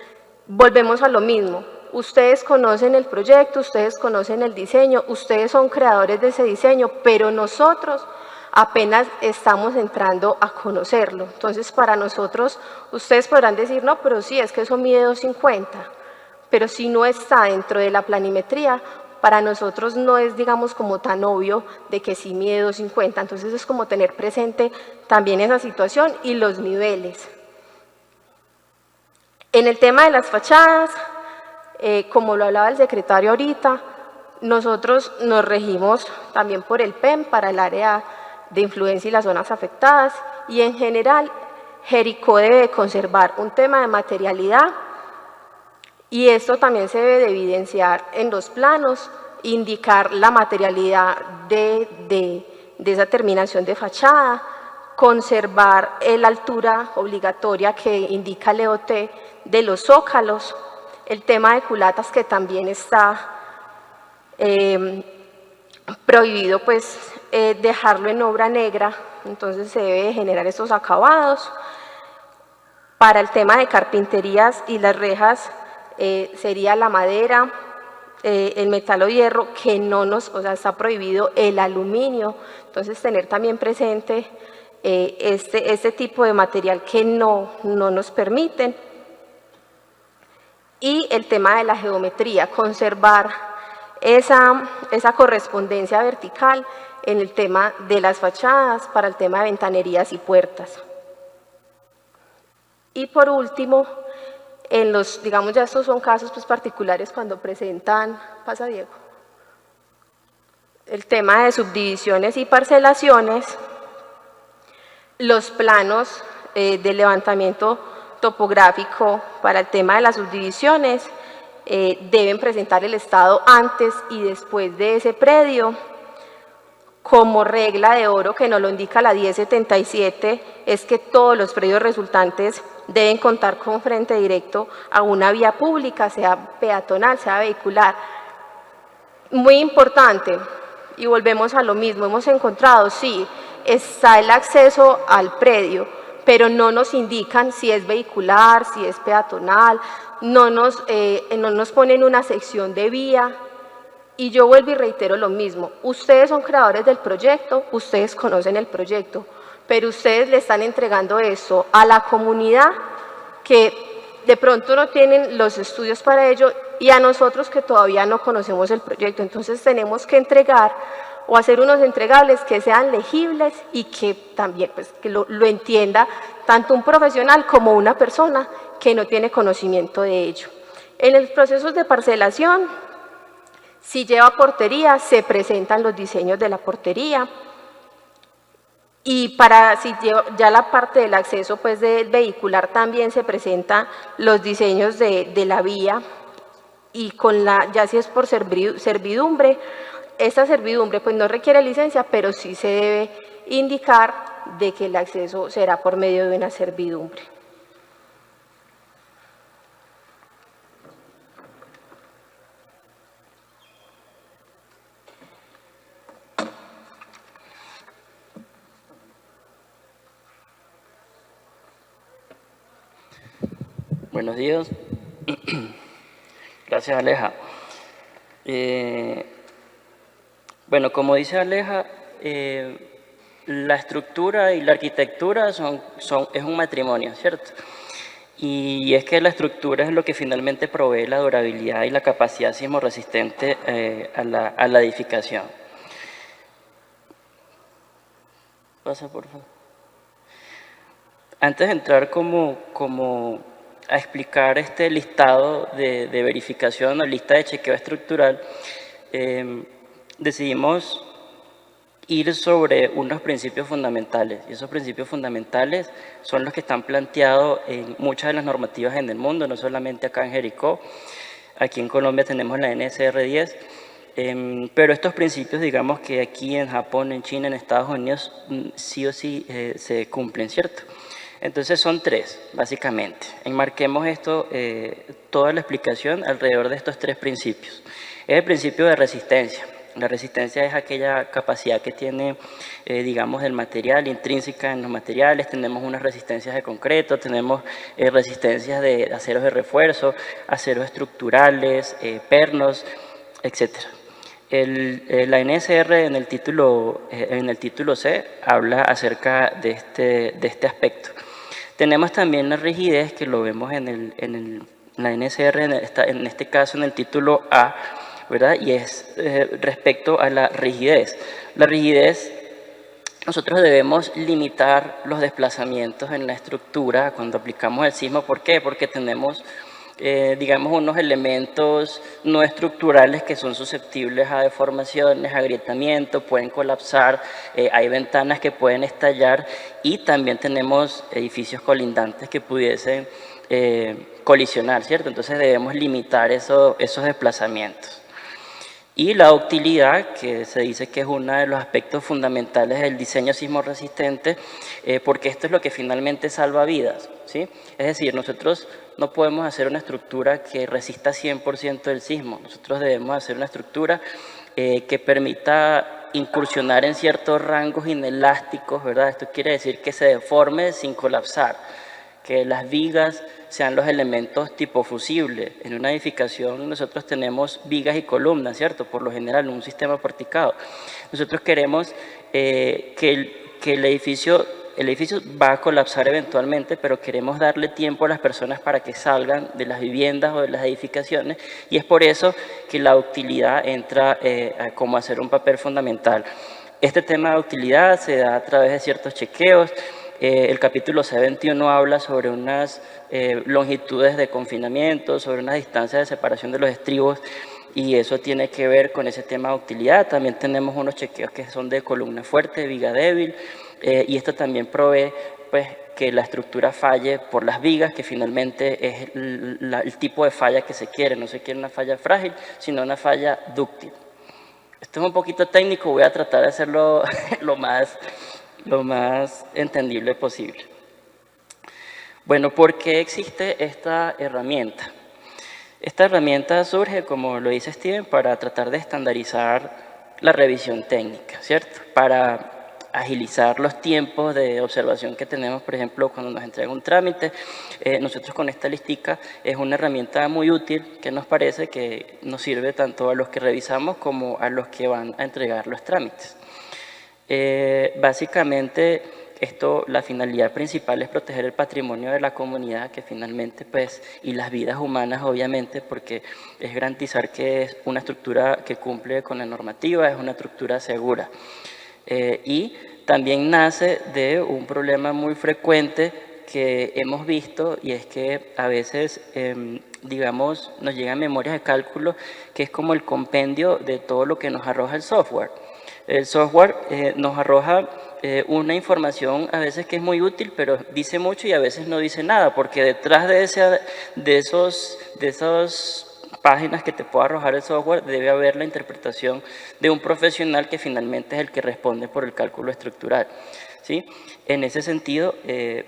volvemos a lo mismo. Ustedes conocen el proyecto, ustedes conocen el diseño, ustedes son creadores de ese diseño, pero nosotros apenas estamos entrando a conocerlo. Entonces, para nosotros, ustedes podrán decir, no, pero sí, es que eso mide 2,50, pero si no está dentro de la planimetría, para nosotros no es, digamos, como tan obvio de que sí mide 2,50. Entonces, es como tener presente también esa situación y los niveles. En el tema de las fachadas, como lo hablaba el secretario ahorita, nosotros nos regimos también por el PEM para el área de influencia y las zonas afectadas, y en general Jericó debe conservar un tema de materialidad, y esto también se debe de evidenciar en los planos, indicar la materialidad de esa terminación de fachada, conservar la altura obligatoria que indica el EOT de los zócalos, el tema de culatas que también está prohibido pues dejarlo en obra negra, entonces se debe generar estos acabados. Para el tema de carpinterías y las rejas sería la madera, el metal o hierro, que no o sea, está prohibido el aluminio, entonces tener también presente este tipo de material que no nos permiten. Y el tema de la geometría, conservar esa correspondencia vertical en el tema de las fachadas, para el tema de ventanerías y puertas. Y por último, digamos ya estos son casos pues particulares cuando presentan, pasa Diego, el tema de subdivisiones y parcelaciones, los planos de levantamiento topográfico para el tema de las subdivisiones deben presentar el estado antes y después de ese predio. Como regla de oro que nos lo indica la 1077 es que todos los predios resultantes deben contar con frente directo a una vía pública, sea peatonal, sea vehicular. Muy importante, y volvemos a lo mismo, hemos encontrado, sí, está el acceso al predio, pero no nos indican si es vehicular, si es peatonal, no nos ponen una sección de vía. Y yo vuelvo y reitero lo mismo, ustedes son creadores del proyecto, ustedes conocen el proyecto, pero ustedes le están entregando eso a la comunidad que de pronto no tienen los estudios para ello y a nosotros que todavía no conocemos el proyecto. Entonces tenemos que entregar o hacer unos entregables que sean legibles y que también pues, que lo entienda tanto un profesional como una persona que no tiene conocimiento de ello. En los procesos de parcelación, si lleva portería, se presentan los diseños de la portería. Y para si ya la parte del acceso pues, del vehicular también se presentan los diseños de la vía y con ya si es por servidumbre, esta servidumbre pues no requiere licencia, pero sí se debe indicar de que el acceso será por medio de una servidumbre. Buenos días. Gracias, Aleja. Bueno, como dice Aleja, la estructura y la arquitectura es un matrimonio, ¿cierto? Y es que la estructura es lo que finalmente provee la durabilidad y la capacidad sismorresistente a la edificación. Pasa, por favor. Antes de entrar como a explicar este listado de verificación o lista de chequeo estructural, decidimos ir sobre unos principios fundamentales. Y esos principios fundamentales son los que están planteados en muchas de las normativas en el mundo, no solamente acá en Jericó. Aquí en Colombia tenemos la NSR 10, pero estos principios, digamos que aquí en Japón, en China, en Estados Unidos, sí o sí se cumplen, ¿cierto? Entonces son tres, básicamente. Enmarquemos toda la explicación alrededor de estos tres principios. Es el principio de resistencia. La resistencia es aquella capacidad que tiene, digamos, el material, intrínseca en los materiales. Tenemos unas resistencias de concreto, tenemos resistencias de aceros de refuerzo, aceros estructurales, pernos, etc. La NSR en el título C habla acerca de este aspecto. Tenemos también la rigidez, que lo vemos en la NSR, en este caso en el título A, ¿verdad? Y es respecto a la rigidez. La rigidez, nosotros debemos limitar los desplazamientos en la estructura cuando aplicamos el sismo. ¿Por qué? Porque tenemos, digamos, unos elementos no estructurales que son susceptibles a deformaciones, agrietamiento, pueden colapsar, hay ventanas que pueden estallar y también tenemos edificios colindantes que pudiesen colisionar, ¿cierto? Entonces debemos limitar esos desplazamientos. Y la ductilidad, que se dice que es uno de los aspectos fundamentales del diseño sismorresistente, porque esto es lo que finalmente salva vidas, ¿sí? Es decir, nosotros no podemos hacer una estructura que resista 100% del sismo. Nosotros debemos hacer una estructura que permita incursionar en ciertos rangos inelásticos, ¿verdad? Esto quiere decir que se deforme sin colapsar, que las vigas sean los elementos tipo fusible. En una edificación nosotros tenemos vigas y columnas, ¿cierto? Por lo general, en un sistema porticado. Nosotros queremos que el edificio va a colapsar eventualmente, pero queremos darle tiempo a las personas para que salgan de las viviendas o de las edificaciones, y es por eso que la ductilidad entra como a ser un papel fundamental. Este tema de ductilidad se da a través de ciertos chequeos. El capítulo C21 habla sobre unas longitudes de confinamiento, sobre unas distancias de separación de los estribos, y eso tiene que ver con ese tema de ductilidad. También tenemos unos chequeos que son de columna fuerte, viga débil, y esto también provee pues, que la estructura falle por las vigas, que finalmente es el tipo de falla que se quiere. No se quiere una falla frágil, sino una falla dúctil. Esto es un poquito técnico, voy a tratar de hacerlo lo más entendible posible. Bueno, ¿por qué existe esta herramienta? Esta herramienta surge, como lo dice Steven, para tratar de estandarizar la revisión técnica, ¿cierto? Para agilizar los tiempos de observación que tenemos, por ejemplo, cuando nos entrega un trámite. Nosotros con esta listica es una herramienta muy útil que nos parece que nos sirve tanto a los que revisamos como a los que van a entregar los trámites. Básicamente la finalidad principal es proteger el patrimonio de la comunidad, que finalmente, pues, y las vidas humanas, obviamente, porque es garantizar que es una estructura que cumple con la normativa, es una estructura segura. Y también nace de un problema muy frecuente que hemos visto, y es que a veces, digamos, nos llegan memorias de cálculo que es como el compendio de todo lo que nos arroja el software. El software nos arroja una información a veces que es muy útil, pero dice mucho y a veces no dice nada, porque detrás de esas páginas que te puede arrojar el software debe haber la interpretación de un profesional que finalmente es el que responde por el cálculo estructural, ¿sí? En ese sentido,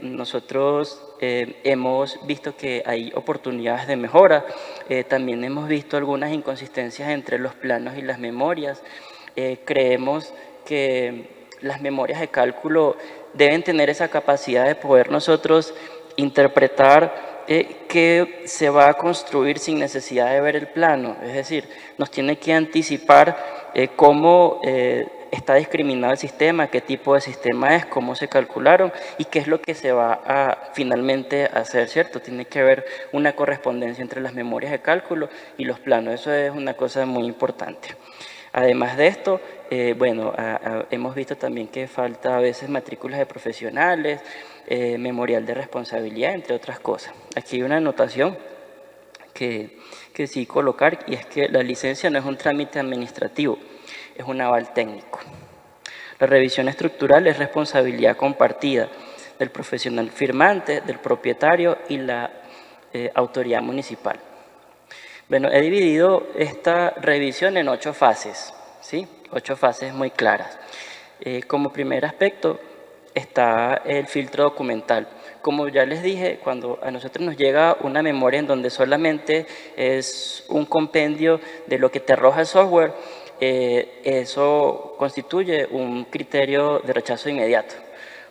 nosotros hemos visto que hay oportunidades de mejora, también hemos visto algunas inconsistencias entre los planos y las memorias. Creemos que las memorias de cálculo deben tener esa capacidad de poder nosotros interpretar qué se va a construir sin necesidad de ver el plano. Es decir, nos tiene que anticipar cómo está discriminado el sistema, qué tipo de sistema es, cómo se calcularon y qué es lo que se va a finalmente hacer, ¿cierto? Tiene que haber una correspondencia entre las memorias de cálculo y los planos. Eso es una cosa muy importante. Además de esto, bueno, hemos visto también que falta a veces matrículas de profesionales, memorial de responsabilidad, entre otras cosas. Aquí hay una anotación que sí colocar, y es que la licencia no es un trámite administrativo, es un aval técnico. La revisión estructural es responsabilidad compartida del profesional firmante, del propietario y la autoridad municipal. Bueno, he dividido esta revisión en 8 fases, ¿sí? 8 fases muy claras. Como primer aspecto está el filtro documental. Como ya les dije, cuando a nosotros nos llega una memoria en donde solamente es un compendio de lo que te arroja el software, eso constituye un criterio de rechazo inmediato,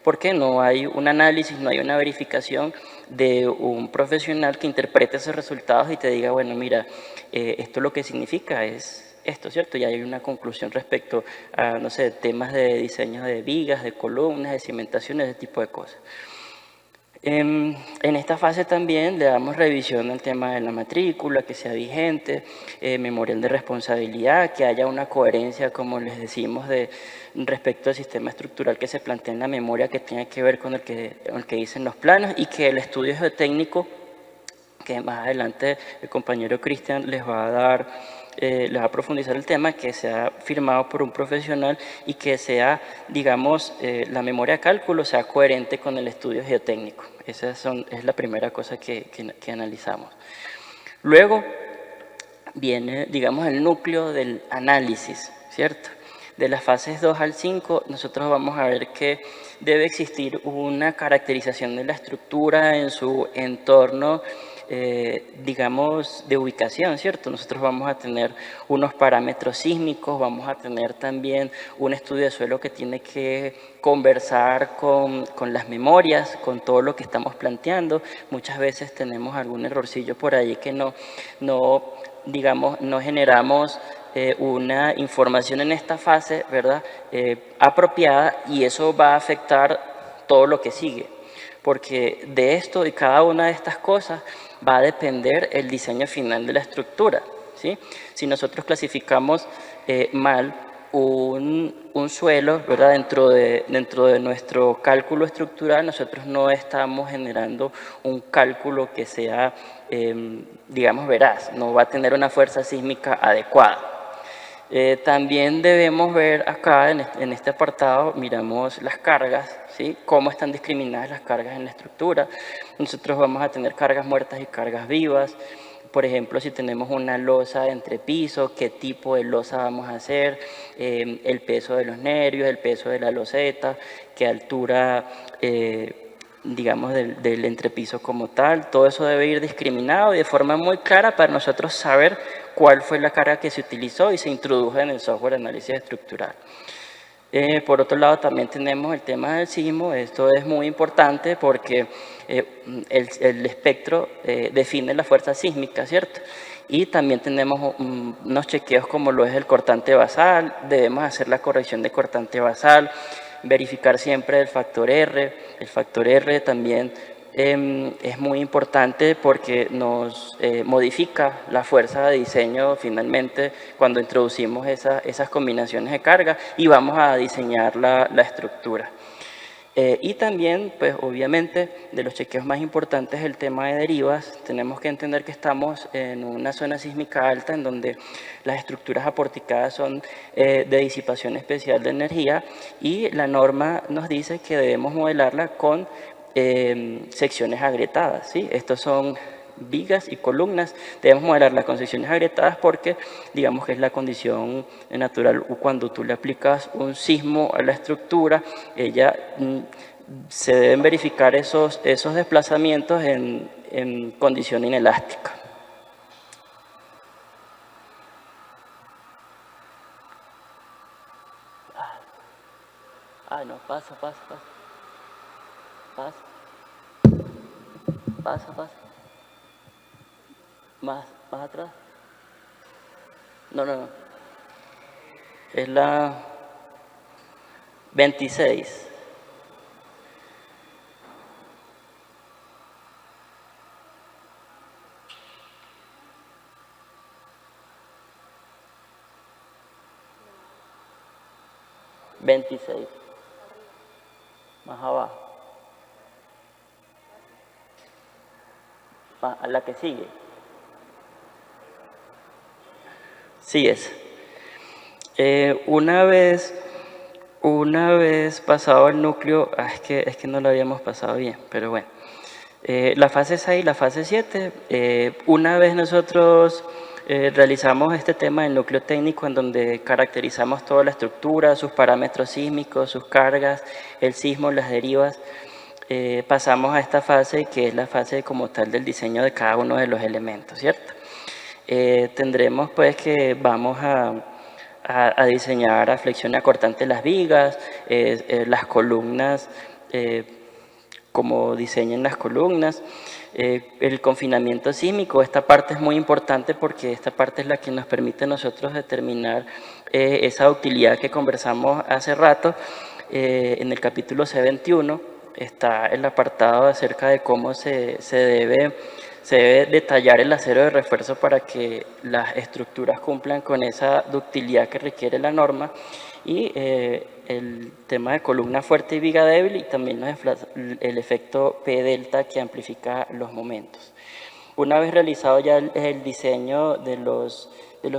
porque no hay un análisis, no hay una verificación de un profesional que interprete esos resultados y te diga, bueno, mira, esto lo que significa es esto, ¿cierto? Y hay una conclusión respecto a, no sé, temas de diseño de vigas, de columnas, de cimentaciones, ese tipo de cosas. En esta fase también le damos revisión al tema de la matrícula, que sea vigente, memorial de responsabilidad, que haya una coherencia, como les decimos, respecto al sistema estructural que se plantea en la memoria, que tenga que ver con el que dicen los planos, y que el estudio geotécnico, que más adelante el compañero Cristian les va a dar, les va a profundizar el tema, que sea firmado por un profesional y que sea, digamos, la memoria de cálculo sea coherente con el estudio geotécnico. Esa es la primera cosa que analizamos. Luego viene, digamos, el núcleo del análisis, ¿cierto? De las fases 2 al 5, nosotros vamos a ver que debe existir una caracterización de la estructura en su entorno, digamos, de ubicación, ¿cierto? Nosotros vamos a tener unos parámetros sísmicos, vamos a tener también un estudio de suelo que tiene que conversar con las memorias, con todo lo que estamos planteando. Muchas veces tenemos algún errorcillo por ahí que no generamos una información en esta fase, ¿verdad? Apropiada, y eso va a afectar todo lo que sigue, porque de esto y cada una de estas cosas va a depender el diseño final de la estructura, ¿sí? Si nosotros clasificamos mal un suelo, ¿verdad? Dentro de nuestro cálculo estructural, nosotros no estamos generando un cálculo que sea, digamos, veraz, no va a tener una fuerza sísmica adecuada. También debemos ver acá, en este apartado, miramos las cargas, ¿sí? Cómo están discriminadas las cargas en la estructura. Nosotros vamos a tener cargas muertas y cargas vivas. Por ejemplo, si tenemos una losa de entrepiso, qué tipo de losa vamos a hacer, el peso de los nervios, el peso de la loseta, qué altura, digamos, del entrepiso como tal. Todo eso debe ir discriminado y de forma muy clara para nosotros saber cuál fue la carga que se utilizó y se introdujo en el software de análisis estructural. Por otro lado, también tenemos el tema del sismo. Esto es muy importante porque el espectro define la fuerza sísmica, ¿cierto? Y también tenemos unos chequeos como lo es el cortante basal. Debemos hacer la corrección de cortante basal. verificar siempre el factor R. El factor R también es muy importante porque nos modifica la fuerza de diseño finalmente cuando introducimos esas combinaciones de carga y vamos a diseñar la estructura. Y también, pues obviamente, de los chequeos más importantes es el tema de derivas. Tenemos que entender que estamos en una zona sísmica alta en donde las estructuras aporticadas son de disipación especial de energía y la norma nos dice que debemos modelarla con secciones agrietadas, ¿sí? Estos son vigas y columnas, debemos modelarlas con secciones agrietadas porque digamos que es la condición natural. Cuando tú le aplicas un sismo a la estructura, se deben verificar esos desplazamientos en condición inelástica. No, pasa. Más atrás. No. Es la 26. Más abajo. A la que sigue. Sí es. Una vez pasado el núcleo, es que no lo habíamos pasado bien, pero bueno. La fase 6 y la fase 7, una vez nosotros realizamos este tema del núcleo técnico en donde caracterizamos toda la estructura, sus parámetros sísmicos, sus cargas, el sismo, las derivas, pasamos a esta fase que es la fase como tal del diseño de cada uno de los elementos, ¿cierto? Tendremos pues que vamos a diseñar a flexión acortante las vigas, las columnas, como diseñen las columnas, el confinamiento sísmico. Esta parte es muy importante porque esta parte es la que nos permite a nosotros determinar esa utilidad que conversamos hace rato. En el capítulo C21 está el apartado acerca de cómo se debe detallar el acero de refuerzo para que las estructuras cumplan con esa ductilidad que requiere la norma, y el tema de columna fuerte y viga débil, y también el efecto P delta que amplifica los momentos. Una vez realizado ya el diseño de los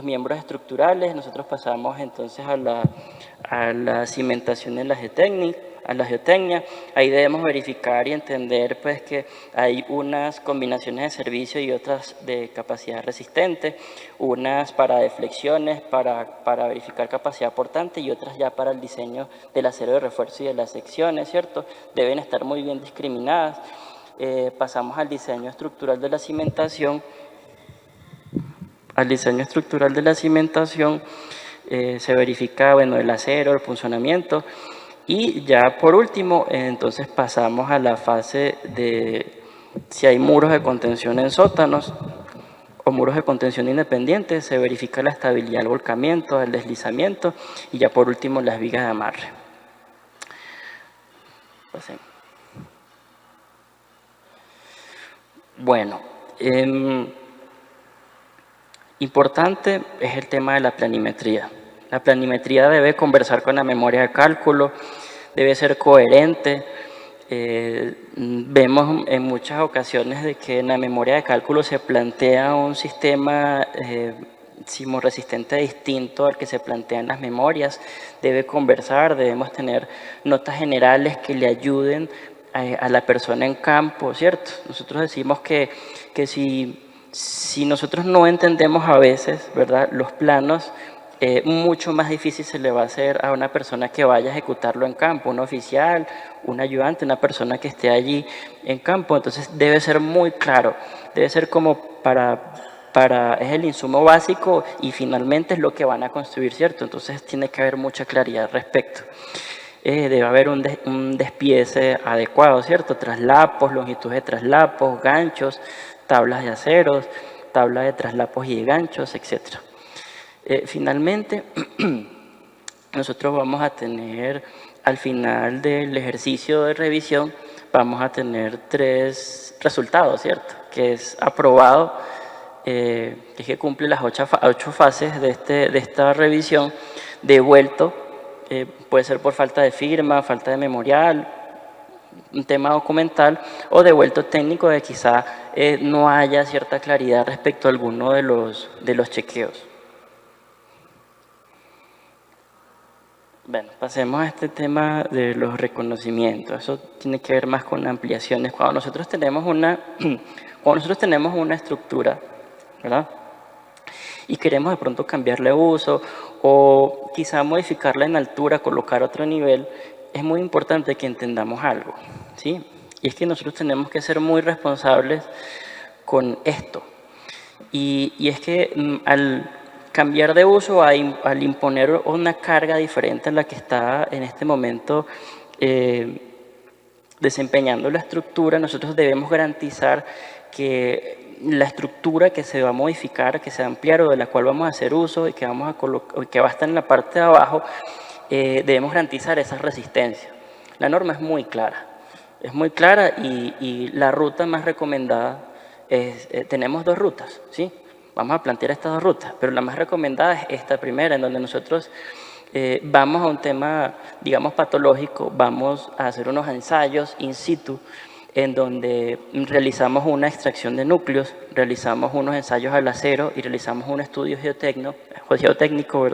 miembros estructurales, nosotros pasamos entonces a la cimentación en la geotecnia. Ahí debemos verificar y entender pues que hay unas combinaciones de servicio y otras de capacidad resistente, unas para deflexiones, para verificar capacidad aportante, y otras ya para el diseño del acero de refuerzo y de las secciones, ¿cierto? Deben estar muy bien discriminadas. Pasamos al diseño estructural de la cimentación. Se verifica, bueno, el acero, el funcionamiento, y ya por último, entonces pasamos a la fase de si hay muros de contención en sótanos o muros de contención independientes, se verifica la estabilidad del volcamiento, el deslizamiento, y ya por último las vigas de amarre. Bueno, importante es el tema de la planimetría. La planimetría debe conversar con la memoria de cálculo, debe ser coherente. Vemos en muchas ocasiones de que en la memoria de cálculo se plantea un sistema sismorresistente distinto al que se plantea en las memorias. Debe conversar, debemos tener notas generales que le ayuden a la persona en campo, ¿cierto? Nosotros decimos que si nosotros no entendemos a veces, ¿verdad?, los planos, mucho más difícil se le va a hacer a una persona que vaya a ejecutarlo en campo, un oficial, un ayudante, una persona que esté allí en campo. Entonces debe ser muy claro, debe ser como es el insumo básico y finalmente es lo que van a construir, ¿cierto? Entonces tiene que haber mucha claridad al respecto. Debe haber un despiece adecuado, ¿cierto? Traslapos, longitud de traslapos, ganchos, tablas de aceros, tabla de traslapos y de ganchos, etc. Finalmente, nosotros vamos a tener al final del ejercicio de revisión vamos a tener 3 resultados, ¿cierto? Que es aprobado, que es que cumple las 8 fases de esta revisión, devuelto, puede ser por falta de firma, falta de memorial, un tema documental, o devuelto técnico de quizá no haya cierta claridad respecto a alguno de los chequeos. Bueno, pasemos a este tema de los reconocimientos. Eso tiene que ver más con ampliaciones. Cuando nosotros tenemos una estructura, ¿verdad? Y queremos de pronto cambiarle uso o quizá modificarla en altura, colocar otro nivel, es muy importante que entendamos algo, ¿sí? Y es que nosotros tenemos que ser muy responsables con esto. Y es que al cambiar de uso, al imponer una carga diferente a la que está en este momento desempeñando la estructura, nosotros debemos garantizar que la estructura que se va a modificar, que se va a ampliar o de la cual vamos a hacer uso y que va a estar en la parte de abajo, debemos garantizar esa resistencia. La norma es muy clara y la ruta más recomendada es, tenemos 2 rutas, ¿sí? Vamos a plantear estas 2 rutas, pero la más recomendada es esta primera, en donde nosotros vamos a un tema, digamos, patológico, vamos a hacer unos ensayos in situ, en donde realizamos una extracción de núcleos, realizamos unos ensayos al acero y realizamos un estudio geotécnico,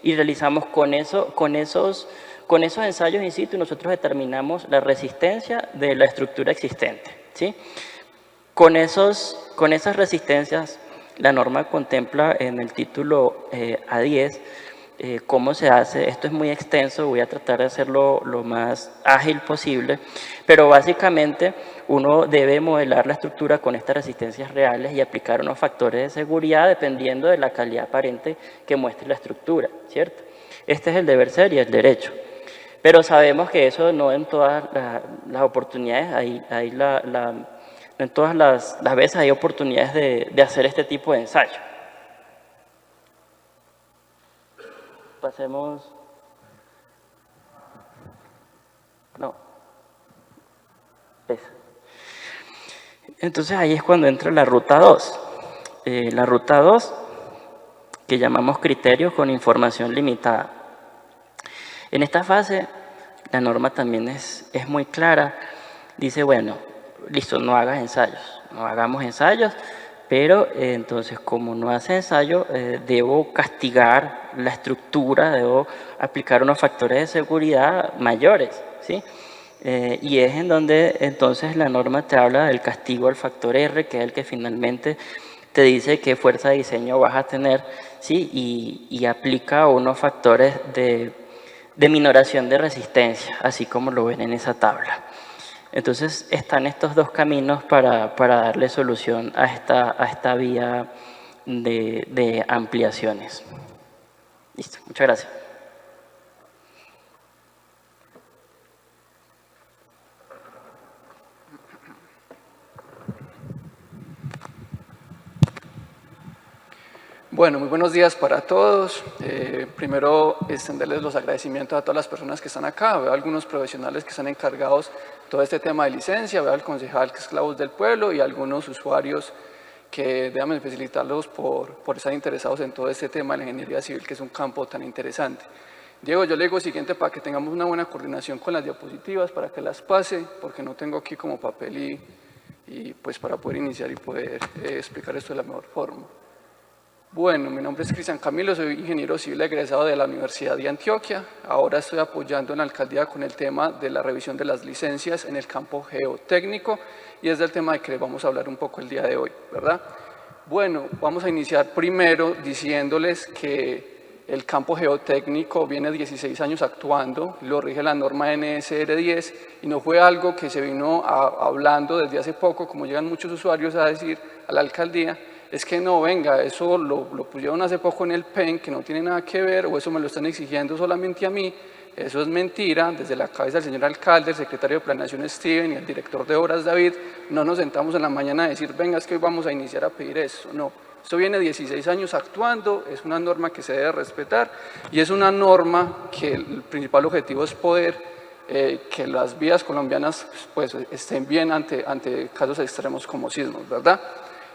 y realizamos con esos ensayos in situ nosotros determinamos la resistencia de la estructura existente, ¿sí? Con esas resistencias, la norma contempla en el título A10 cómo se hace. Esto es muy extenso, voy a tratar de hacerlo lo más ágil posible, pero básicamente uno debe modelar la estructura con estas resistencias reales y aplicar unos factores de seguridad dependiendo de la calidad aparente que muestre la estructura, ¿cierto? Este es el deber ser y el derecho. Pero sabemos que eso no en todas las oportunidades, en todas las veces hay oportunidades de hacer este tipo de ensayo. Pasemos. No. Esa. Entonces ahí es cuando entra la ruta 2. La ruta 2, que llamamos criterios con información limitada. En esta fase, la norma también es muy clara. Dice, bueno, listo, no hagas ensayos, no hagamos ensayos, pero entonces como no hace ensayo, debo castigar la estructura, debo aplicar unos factores de seguridad mayores, ¿sí? Y es en donde entonces la norma te habla del castigo al factor R, que es el que finalmente te dice qué fuerza de diseño vas a tener, ¿sí? Y aplica unos factores de minoración de resistencia, así como lo ven en esa tabla. Entonces están estos 2 caminos para darle solución a esta vía de ampliaciones. Listo, muchas gracias. Bueno, muy buenos días para todos. Primero, extenderles los agradecimientos a todas las personas que están acá. Veo a algunos profesionales que están encargados de todo este tema de licencia, veo al concejal que es La Voz del Pueblo y algunos usuarios que déjame felicitarlos por estar interesados en todo este tema de la ingeniería civil, que es un campo tan interesante. Diego, yo le digo lo siguiente para que tengamos una buena coordinación con las diapositivas, para que las pase, porque no tengo aquí como papel y pues para poder iniciar y poder explicar esto de la mejor forma. Bueno, mi nombre es Cristian Camilo, soy ingeniero civil egresado de la Universidad de Antioquia. Ahora estoy apoyando en la alcaldía con el tema de la revisión de las licencias en el campo geotécnico y es del tema de que les vamos a hablar un poco el día de hoy, ¿verdad? Bueno, vamos a iniciar primero diciéndoles que el campo geotécnico viene 16 años actuando, lo rige la norma NSR 10 y no fue algo que se vino hablando desde hace poco, como llegan muchos usuarios a decir a la alcaldía, es que no, venga, eso lo pusieron hace poco en el PEN, que no tiene nada que ver, o eso me lo están exigiendo solamente a mí. Eso es mentira. Desde la cabeza del señor alcalde, el secretario de Planeación Steven y el director de Obras David, no nos sentamos en la mañana a decir, venga, es que hoy vamos a iniciar a pedir eso. No, Esto viene 16 años actuando, es una norma que se debe respetar y es una norma que el principal objetivo es poder que las vías colombianas pues, estén bien ante casos extremos como sismos, ¿verdad?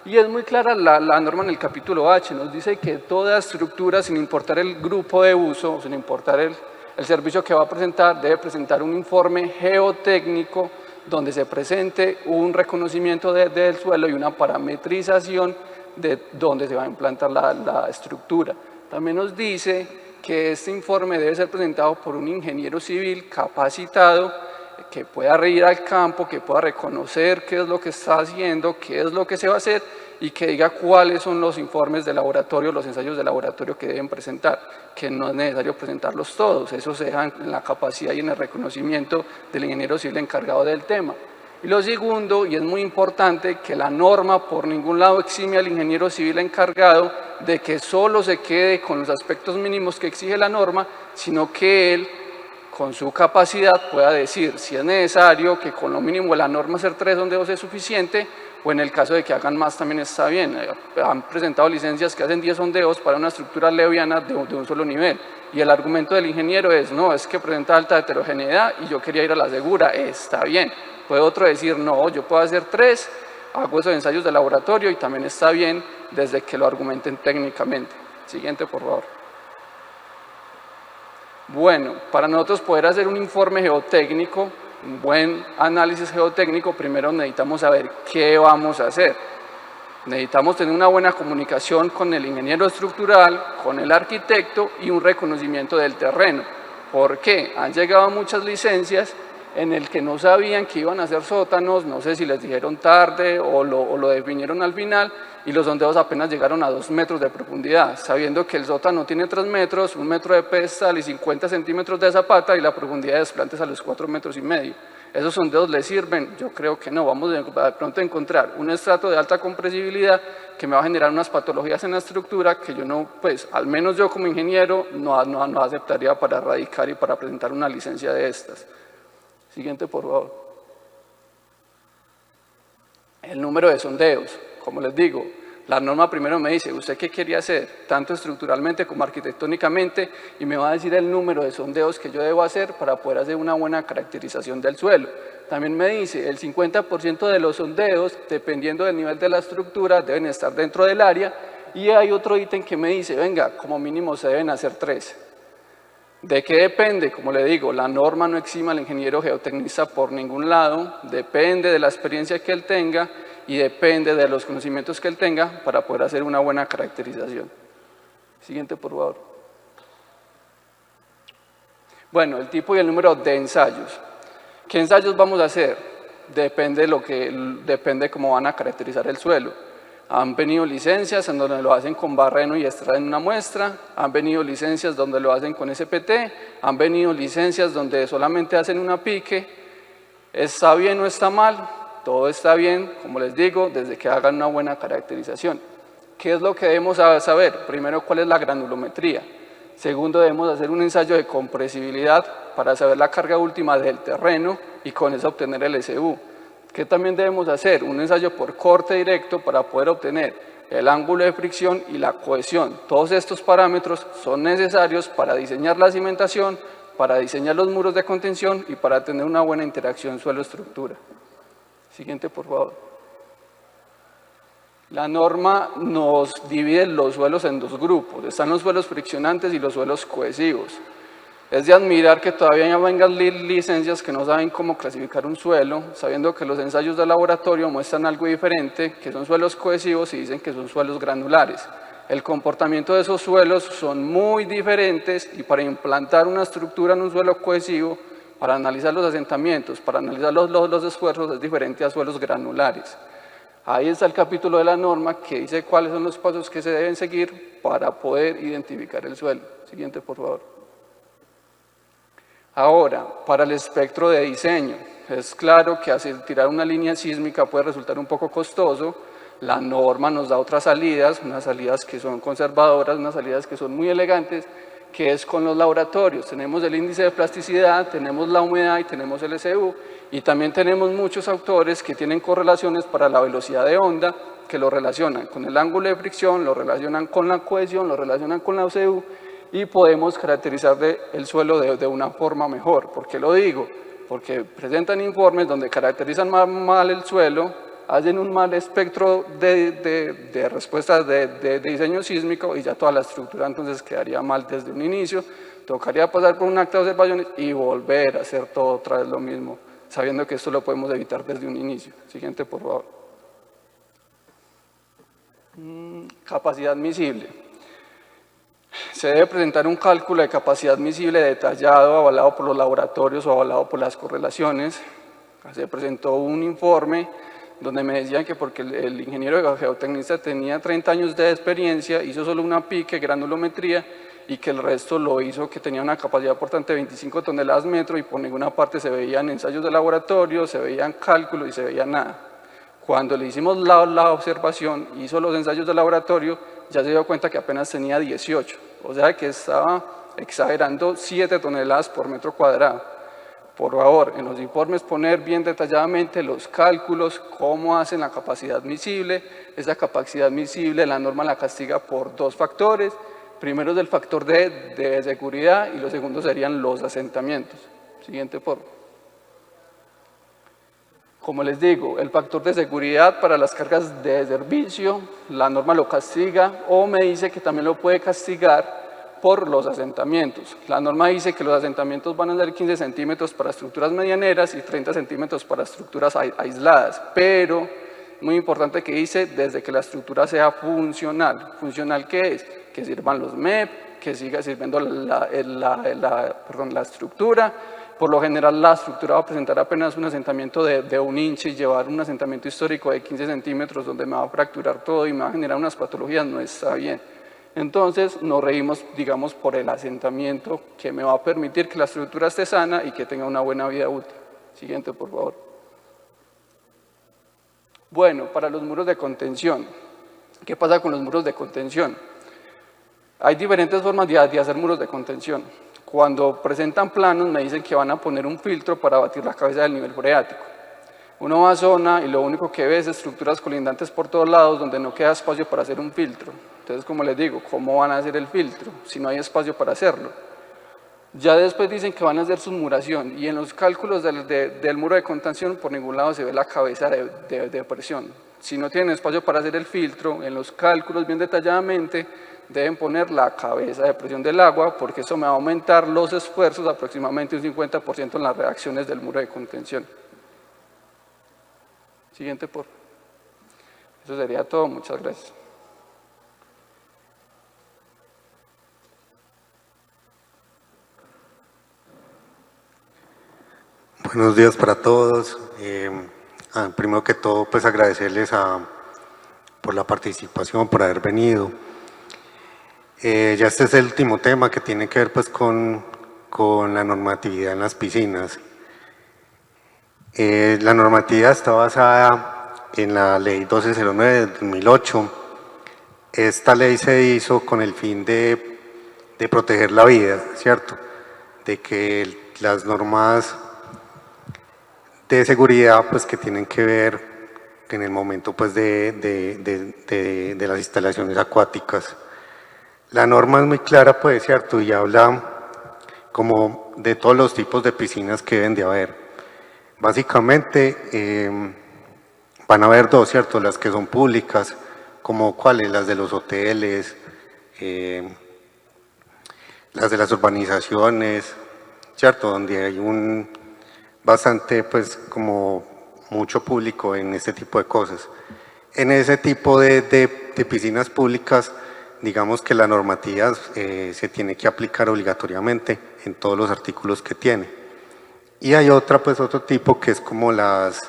Y es muy clara la norma en el capítulo H, nos dice que toda estructura, sin importar el grupo de uso, sin importar el servicio que va a presentar, debe presentar un informe geotécnico donde se presente un reconocimiento del suelo y una parametrización de dónde se va a implantar la estructura. También nos dice que este informe debe ser presentado por un ingeniero civil capacitado que pueda ir al campo, que pueda reconocer qué es lo que está haciendo, qué es lo que se va a hacer y que diga cuáles son los informes de laboratorio, los ensayos de laboratorio que deben presentar, que no es necesario presentarlos todos, eso se deja en la capacidad y en el reconocimiento del ingeniero civil encargado del tema. Y lo segundo, y es muy importante, que la norma por ningún lado exime al ingeniero civil encargado de que solo se quede con los aspectos mínimos que exige la norma, sino que él, con su capacidad, pueda decir si es necesario que con lo mínimo de la norma hacer 3 sondeos es suficiente, o en el caso de que hagan más también está bien. Han presentado licencias que hacen 10 sondeos para una estructura leviana de un solo nivel. Y el argumento del ingeniero es, no, es que presenta alta heterogeneidad y yo quería ir a la segura, está bien. Puede otro decir, no, yo puedo hacer 3, hago esos ensayos de laboratorio y también está bien desde que lo argumenten técnicamente. Siguiente, por favor. Bueno, para nosotros poder hacer un informe geotécnico, un buen análisis geotécnico, primero necesitamos saber qué vamos a hacer. Necesitamos tener una buena comunicación con el ingeniero estructural, con el arquitecto y un reconocimiento del terreno. ¿Por qué? Han llegado muchas licencias en el que no sabían que iban a hacer sótanos, no sé si les dijeron tarde o lo definieron al final, y los sondeos apenas llegaron a 2 metros de profundidad, sabiendo que el sótano tiene 3 metros, 1 metro de pedestal y 50 centímetros de zapata, y la profundidad de desplantes a los 4,5 metros. ¿Esos sondeos les sirven? Yo creo que no. Vamos de pronto a encontrar un estrato de alta compresibilidad que me va a generar unas patologías en la estructura que yo no, pues al menos yo como ingeniero no aceptaría para radicar y para presentar una licencia de estas. Siguiente, por favor. El número de sondeos, como les digo, la norma primero me dice, ¿usted qué quería hacer? Tanto estructuralmente como arquitectónicamente, y me va a decir el número de sondeos que yo debo hacer para poder hacer una buena caracterización del suelo. También me dice, el 50% de los sondeos, dependiendo del nivel de la estructura, deben estar dentro del área, y hay otro ítem que me dice, venga, como mínimo se deben hacer 3. ¿De qué depende? Como le digo, la norma no exime al ingeniero geotecnista por ningún lado, depende de la experiencia que él tenga y depende de los conocimientos que él tenga para poder hacer una buena caracterización. Siguiente, por favor. Bueno, el tipo y el número de ensayos. ¿Qué ensayos vamos a hacer? Depende cómo van a caracterizar el suelo. Han venido licencias en donde lo hacen con barreno y extraen una muestra, han venido licencias donde lo hacen con SPT, han venido licencias donde solamente hacen una pique. ¿Está bien o está mal? Todo está bien, como les digo, desde que hagan una buena caracterización. ¿Qué es lo que debemos saber? Primero, ¿cuál es la granulometría? Segundo, debemos hacer un ensayo de compresibilidad para saber la carga última del terreno y con eso obtener el SU. ¿Qué también debemos hacer? Un ensayo por corte directo para poder obtener el ángulo de fricción y la cohesión. Todos estos parámetros son necesarios para diseñar la cimentación, para diseñar los muros de contención y para tener una buena interacción suelo-estructura. Siguiente, por favor. La norma nos divide los suelos en 2 grupos. Están los suelos friccionantes y los suelos cohesivos. Es de admirar que todavía vengan licencias que no saben cómo clasificar un suelo, sabiendo que los ensayos de laboratorio muestran algo diferente, que son suelos cohesivos y dicen que son suelos granulares. El comportamiento de esos suelos son muy diferentes y para implantar una estructura en un suelo cohesivo, para analizar los asentamientos, para analizar los esfuerzos, es diferente a suelos granulares. Ahí está el capítulo de la norma que dice cuáles son los pasos que se deben seguir para poder identificar el suelo. Siguiente, por favor. Ahora, para el espectro de diseño, es claro que tirar una línea sísmica puede resultar un poco costoso. La norma nos da otras salidas, unas salidas que son conservadoras, unas salidas que son muy elegantes, que es con los laboratorios. Tenemos el índice de plasticidad, tenemos la humedad y tenemos el SU, y también tenemos muchos autores que tienen correlaciones para la velocidad de onda que lo relacionan con el ángulo de fricción, lo relacionan con la cohesión, lo relacionan con la UCU y podemos caracterizar el suelo de una forma mejor. ¿Por qué lo digo? Porque presentan informes donde caracterizan mal el suelo, hacen un mal espectro de respuestas de diseño sísmico y ya toda la estructura entonces quedaría mal desde un inicio. Tocaría pasar por un acta de observaciones y volver a hacer todo otra vez lo mismo, sabiendo que esto lo podemos evitar desde un inicio. Siguiente, por favor. Capacidad miscible. Se debe presentar un cálculo de capacidad miscible detallado, avalado por los laboratorios o avalado por las correlaciones. Se presentó un informe donde me decían que porque el ingeniero geotecnista tenía 30 años de experiencia, hizo solo una pique, granulometría, y que el resto lo hizo que tenía una capacidad portante de 25 toneladas metro y por ninguna parte se veían ensayos de laboratorio, se veían cálculos y se veía nada. Cuando le hicimos la observación, hizo los ensayos de laboratorio, ya se dio cuenta que apenas tenía 18, o sea que estaba exagerando 7 toneladas por metro cuadrado. Por favor, en los informes poner bien detalladamente los cálculos, cómo hacen la capacidad miscible. Esa capacidad miscible la norma la castiga por 2 factores. Primero es el factor de seguridad y lo segundo serían los asentamientos. Siguiente, por favor. Como les digo, el factor de seguridad para las cargas de servicio, la norma lo castiga o me dice que también lo puede castigar por los asentamientos. La norma dice que los asentamientos van a ser 15 centímetros para estructuras medianeras y 30 centímetros para estructuras aisladas, pero muy importante que dice desde que la estructura sea funcional. ¿Funcional qué es? Que sirvan los MEP, que siga sirviendo la estructura. Por lo general la estructura va a presentar apenas un asentamiento de 1 inch y llevar un asentamiento histórico de 15 centímetros donde me va a fracturar todo y me va a generar unas patologías, no está bien. Entonces nos reímos, digamos, por el asentamiento que me va a permitir que la estructura esté sana y que tenga una buena vida útil. Siguiente, por favor. Bueno, para los muros de contención. ¿Qué pasa con los muros de contención? Hay diferentes formas de hacer muros de contención. Cuando presentan planos me dicen que van a poner un filtro para batir la cabeza del nivel freático. Uno va a zona y lo único que ve es estructuras colindantes por todos lados donde no queda espacio para hacer un filtro. Entonces, como les digo, ¿cómo van a hacer el filtro si no hay espacio para hacerlo? Ya después dicen que van a hacer su muración y en los cálculos del muro de contención por ningún lado se ve la cabeza de presión. Si no tienen espacio para hacer el filtro, en los cálculos bien detalladamente deben poner la cabeza de presión del agua porque eso me va a aumentar los esfuerzos aproximadamente un 50% en las reacciones del muro de contención. Siguiente, por favor. Eso sería todo, muchas gracias. Buenos días para todos. Primero que todo, pues agradecerles por la participación, por haber venido. Ya este es el último tema que tiene que ver pues con la normatividad en las piscinas. La normatividad está basada en la ley 1209 de 2008. Esta ley se hizo con el fin de proteger la vida, ¿cierto? De que las normas de seguridad pues que tienen que ver en el momento pues de las instalaciones acuáticas. La norma es muy clara pues, ¿cierto? Y habla como de todos los tipos de piscinas que deben de haber. Básicamente van a haber 2, ¿cierto? Las que son públicas, como cuáles, las de los hoteles, las de las urbanizaciones, ¿cierto? Donde hay bastante, pues, como mucho público en este tipo de cosas. En ese tipo de piscinas públicas, digamos que la normativa se tiene que aplicar obligatoriamente en todos los artículos que tiene. Y hay otro tipo que es como las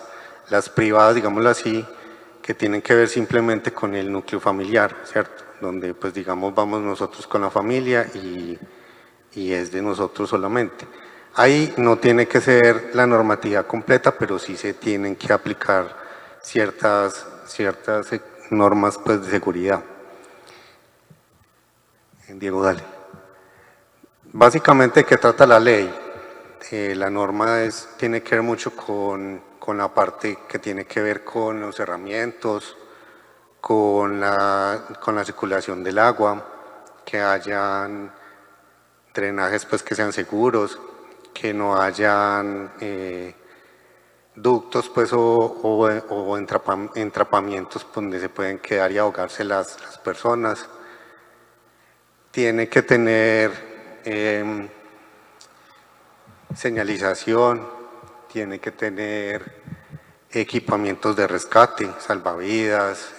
privadas, digámoslo así, que tienen que ver simplemente con el núcleo familiar, ¿cierto? Donde, pues, digamos, vamos nosotros con la familia y es de nosotros solamente. Ahí no tiene que ser la normatividad completa, pero sí se tienen que aplicar ciertas normas pues, de seguridad. Diego, dale. Básicamente, ¿qué trata la ley? La norma tiene que ver mucho con la parte que tiene que ver con los cerramientos, con la circulación del agua, que hayan drenajes pues que sean seguros, que no hayan ductos pues o entrapamientos donde se pueden quedar y ahogarse las personas. Tiene que tener señalización, tiene que tener equipamientos de rescate, salvavidas,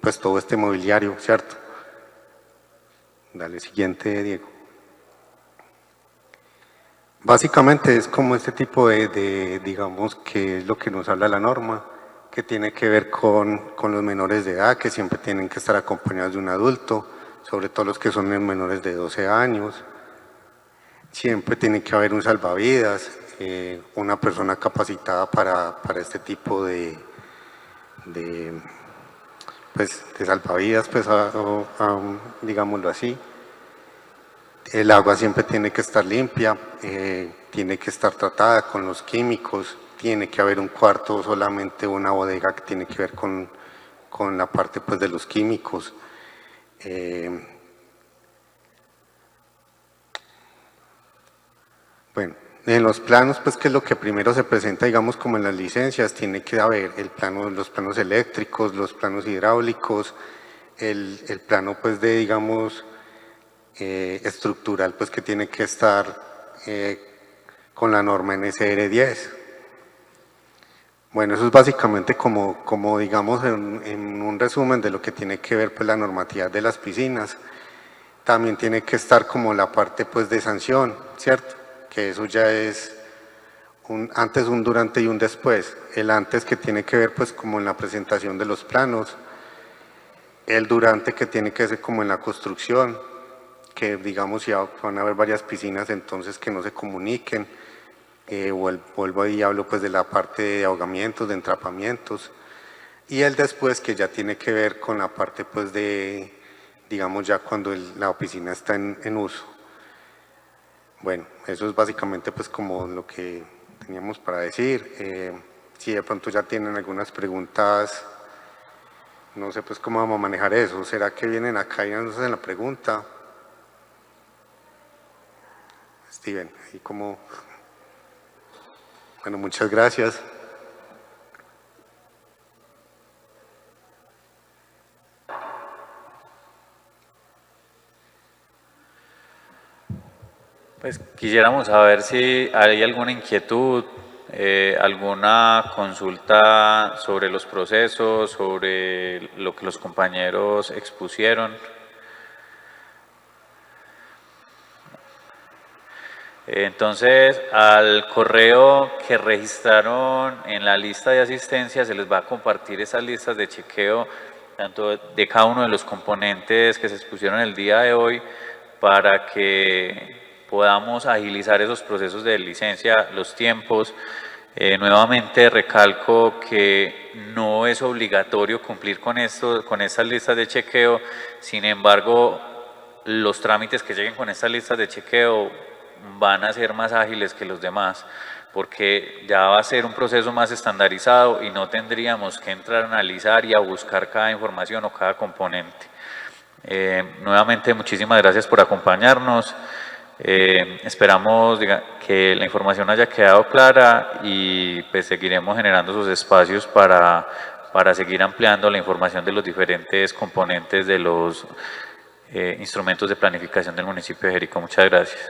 pues todo este mobiliario, ¿cierto? Dale, siguiente, Diego. Básicamente es como este tipo digamos, que es lo que nos habla la norma, que tiene que ver con los menores de edad, que siempre tienen que estar acompañados de un adulto, sobre todo los que son menores de 12 años. Siempre tiene que haber un salvavidas, una persona capacitada para este tipo de salvavidas, pues, digámoslo así. El agua siempre tiene que estar limpia, tiene que estar tratada con los químicos, tiene que haber un cuarto, solamente una bodega que tiene que ver con la parte pues, de los químicos. Bueno, en los planos, pues que es lo que primero se presenta, digamos, como en las licencias, tiene que haber los planos eléctricos, los planos hidráulicos, el plano, pues, digamos, estructural, pues, que tiene que estar con la norma NSR 10. Bueno, eso es básicamente como digamos, en un resumen de lo que tiene que ver, pues, la normatividad de las piscinas. También tiene que estar como la parte, pues, de sanción, ¿cierto? Que eso ya es un antes, un durante y un después. El antes que tiene que ver pues como en la presentación de los planos, el durante que tiene que ser como en la construcción, que digamos si van a haber varias piscinas entonces que no se comuniquen, vuelvo y hablo pues de la parte de ahogamientos, de entrapamientos, y el después que ya tiene que ver con la parte pues de, digamos ya cuando la piscina está en uso. Bueno, eso es básicamente pues como lo que teníamos para decir. Si de pronto ya tienen algunas preguntas, no sé pues cómo vamos a manejar eso. ¿Será que vienen acá y nos hacen la pregunta? Steven, ahí como... Bueno, muchas gracias. Pues quisiéramos saber si hay alguna inquietud, alguna consulta sobre los procesos, sobre lo que los compañeros expusieron. Entonces, al correo que registraron en la lista de asistencia se les va a compartir esas listas de chequeo, tanto de cada uno de los componentes que se expusieron el día de hoy, para que podamos agilizar esos procesos de licencia, los tiempos. Nuevamente recalco que no es obligatorio cumplir con estas listas de chequeo, sin embargo, los trámites que lleguen con estas listas de chequeo van a ser más ágiles que los demás, porque ya va a ser un proceso más estandarizado y no tendríamos que entrar a analizar y a buscar cada información o cada componente. Nuevamente, muchísimas gracias por acompañarnos. Esperamos que la información haya quedado clara y pues seguiremos generando esos espacios para seguir ampliando la información de los diferentes componentes de los instrumentos de planificación del municipio de Jericó. Muchas gracias.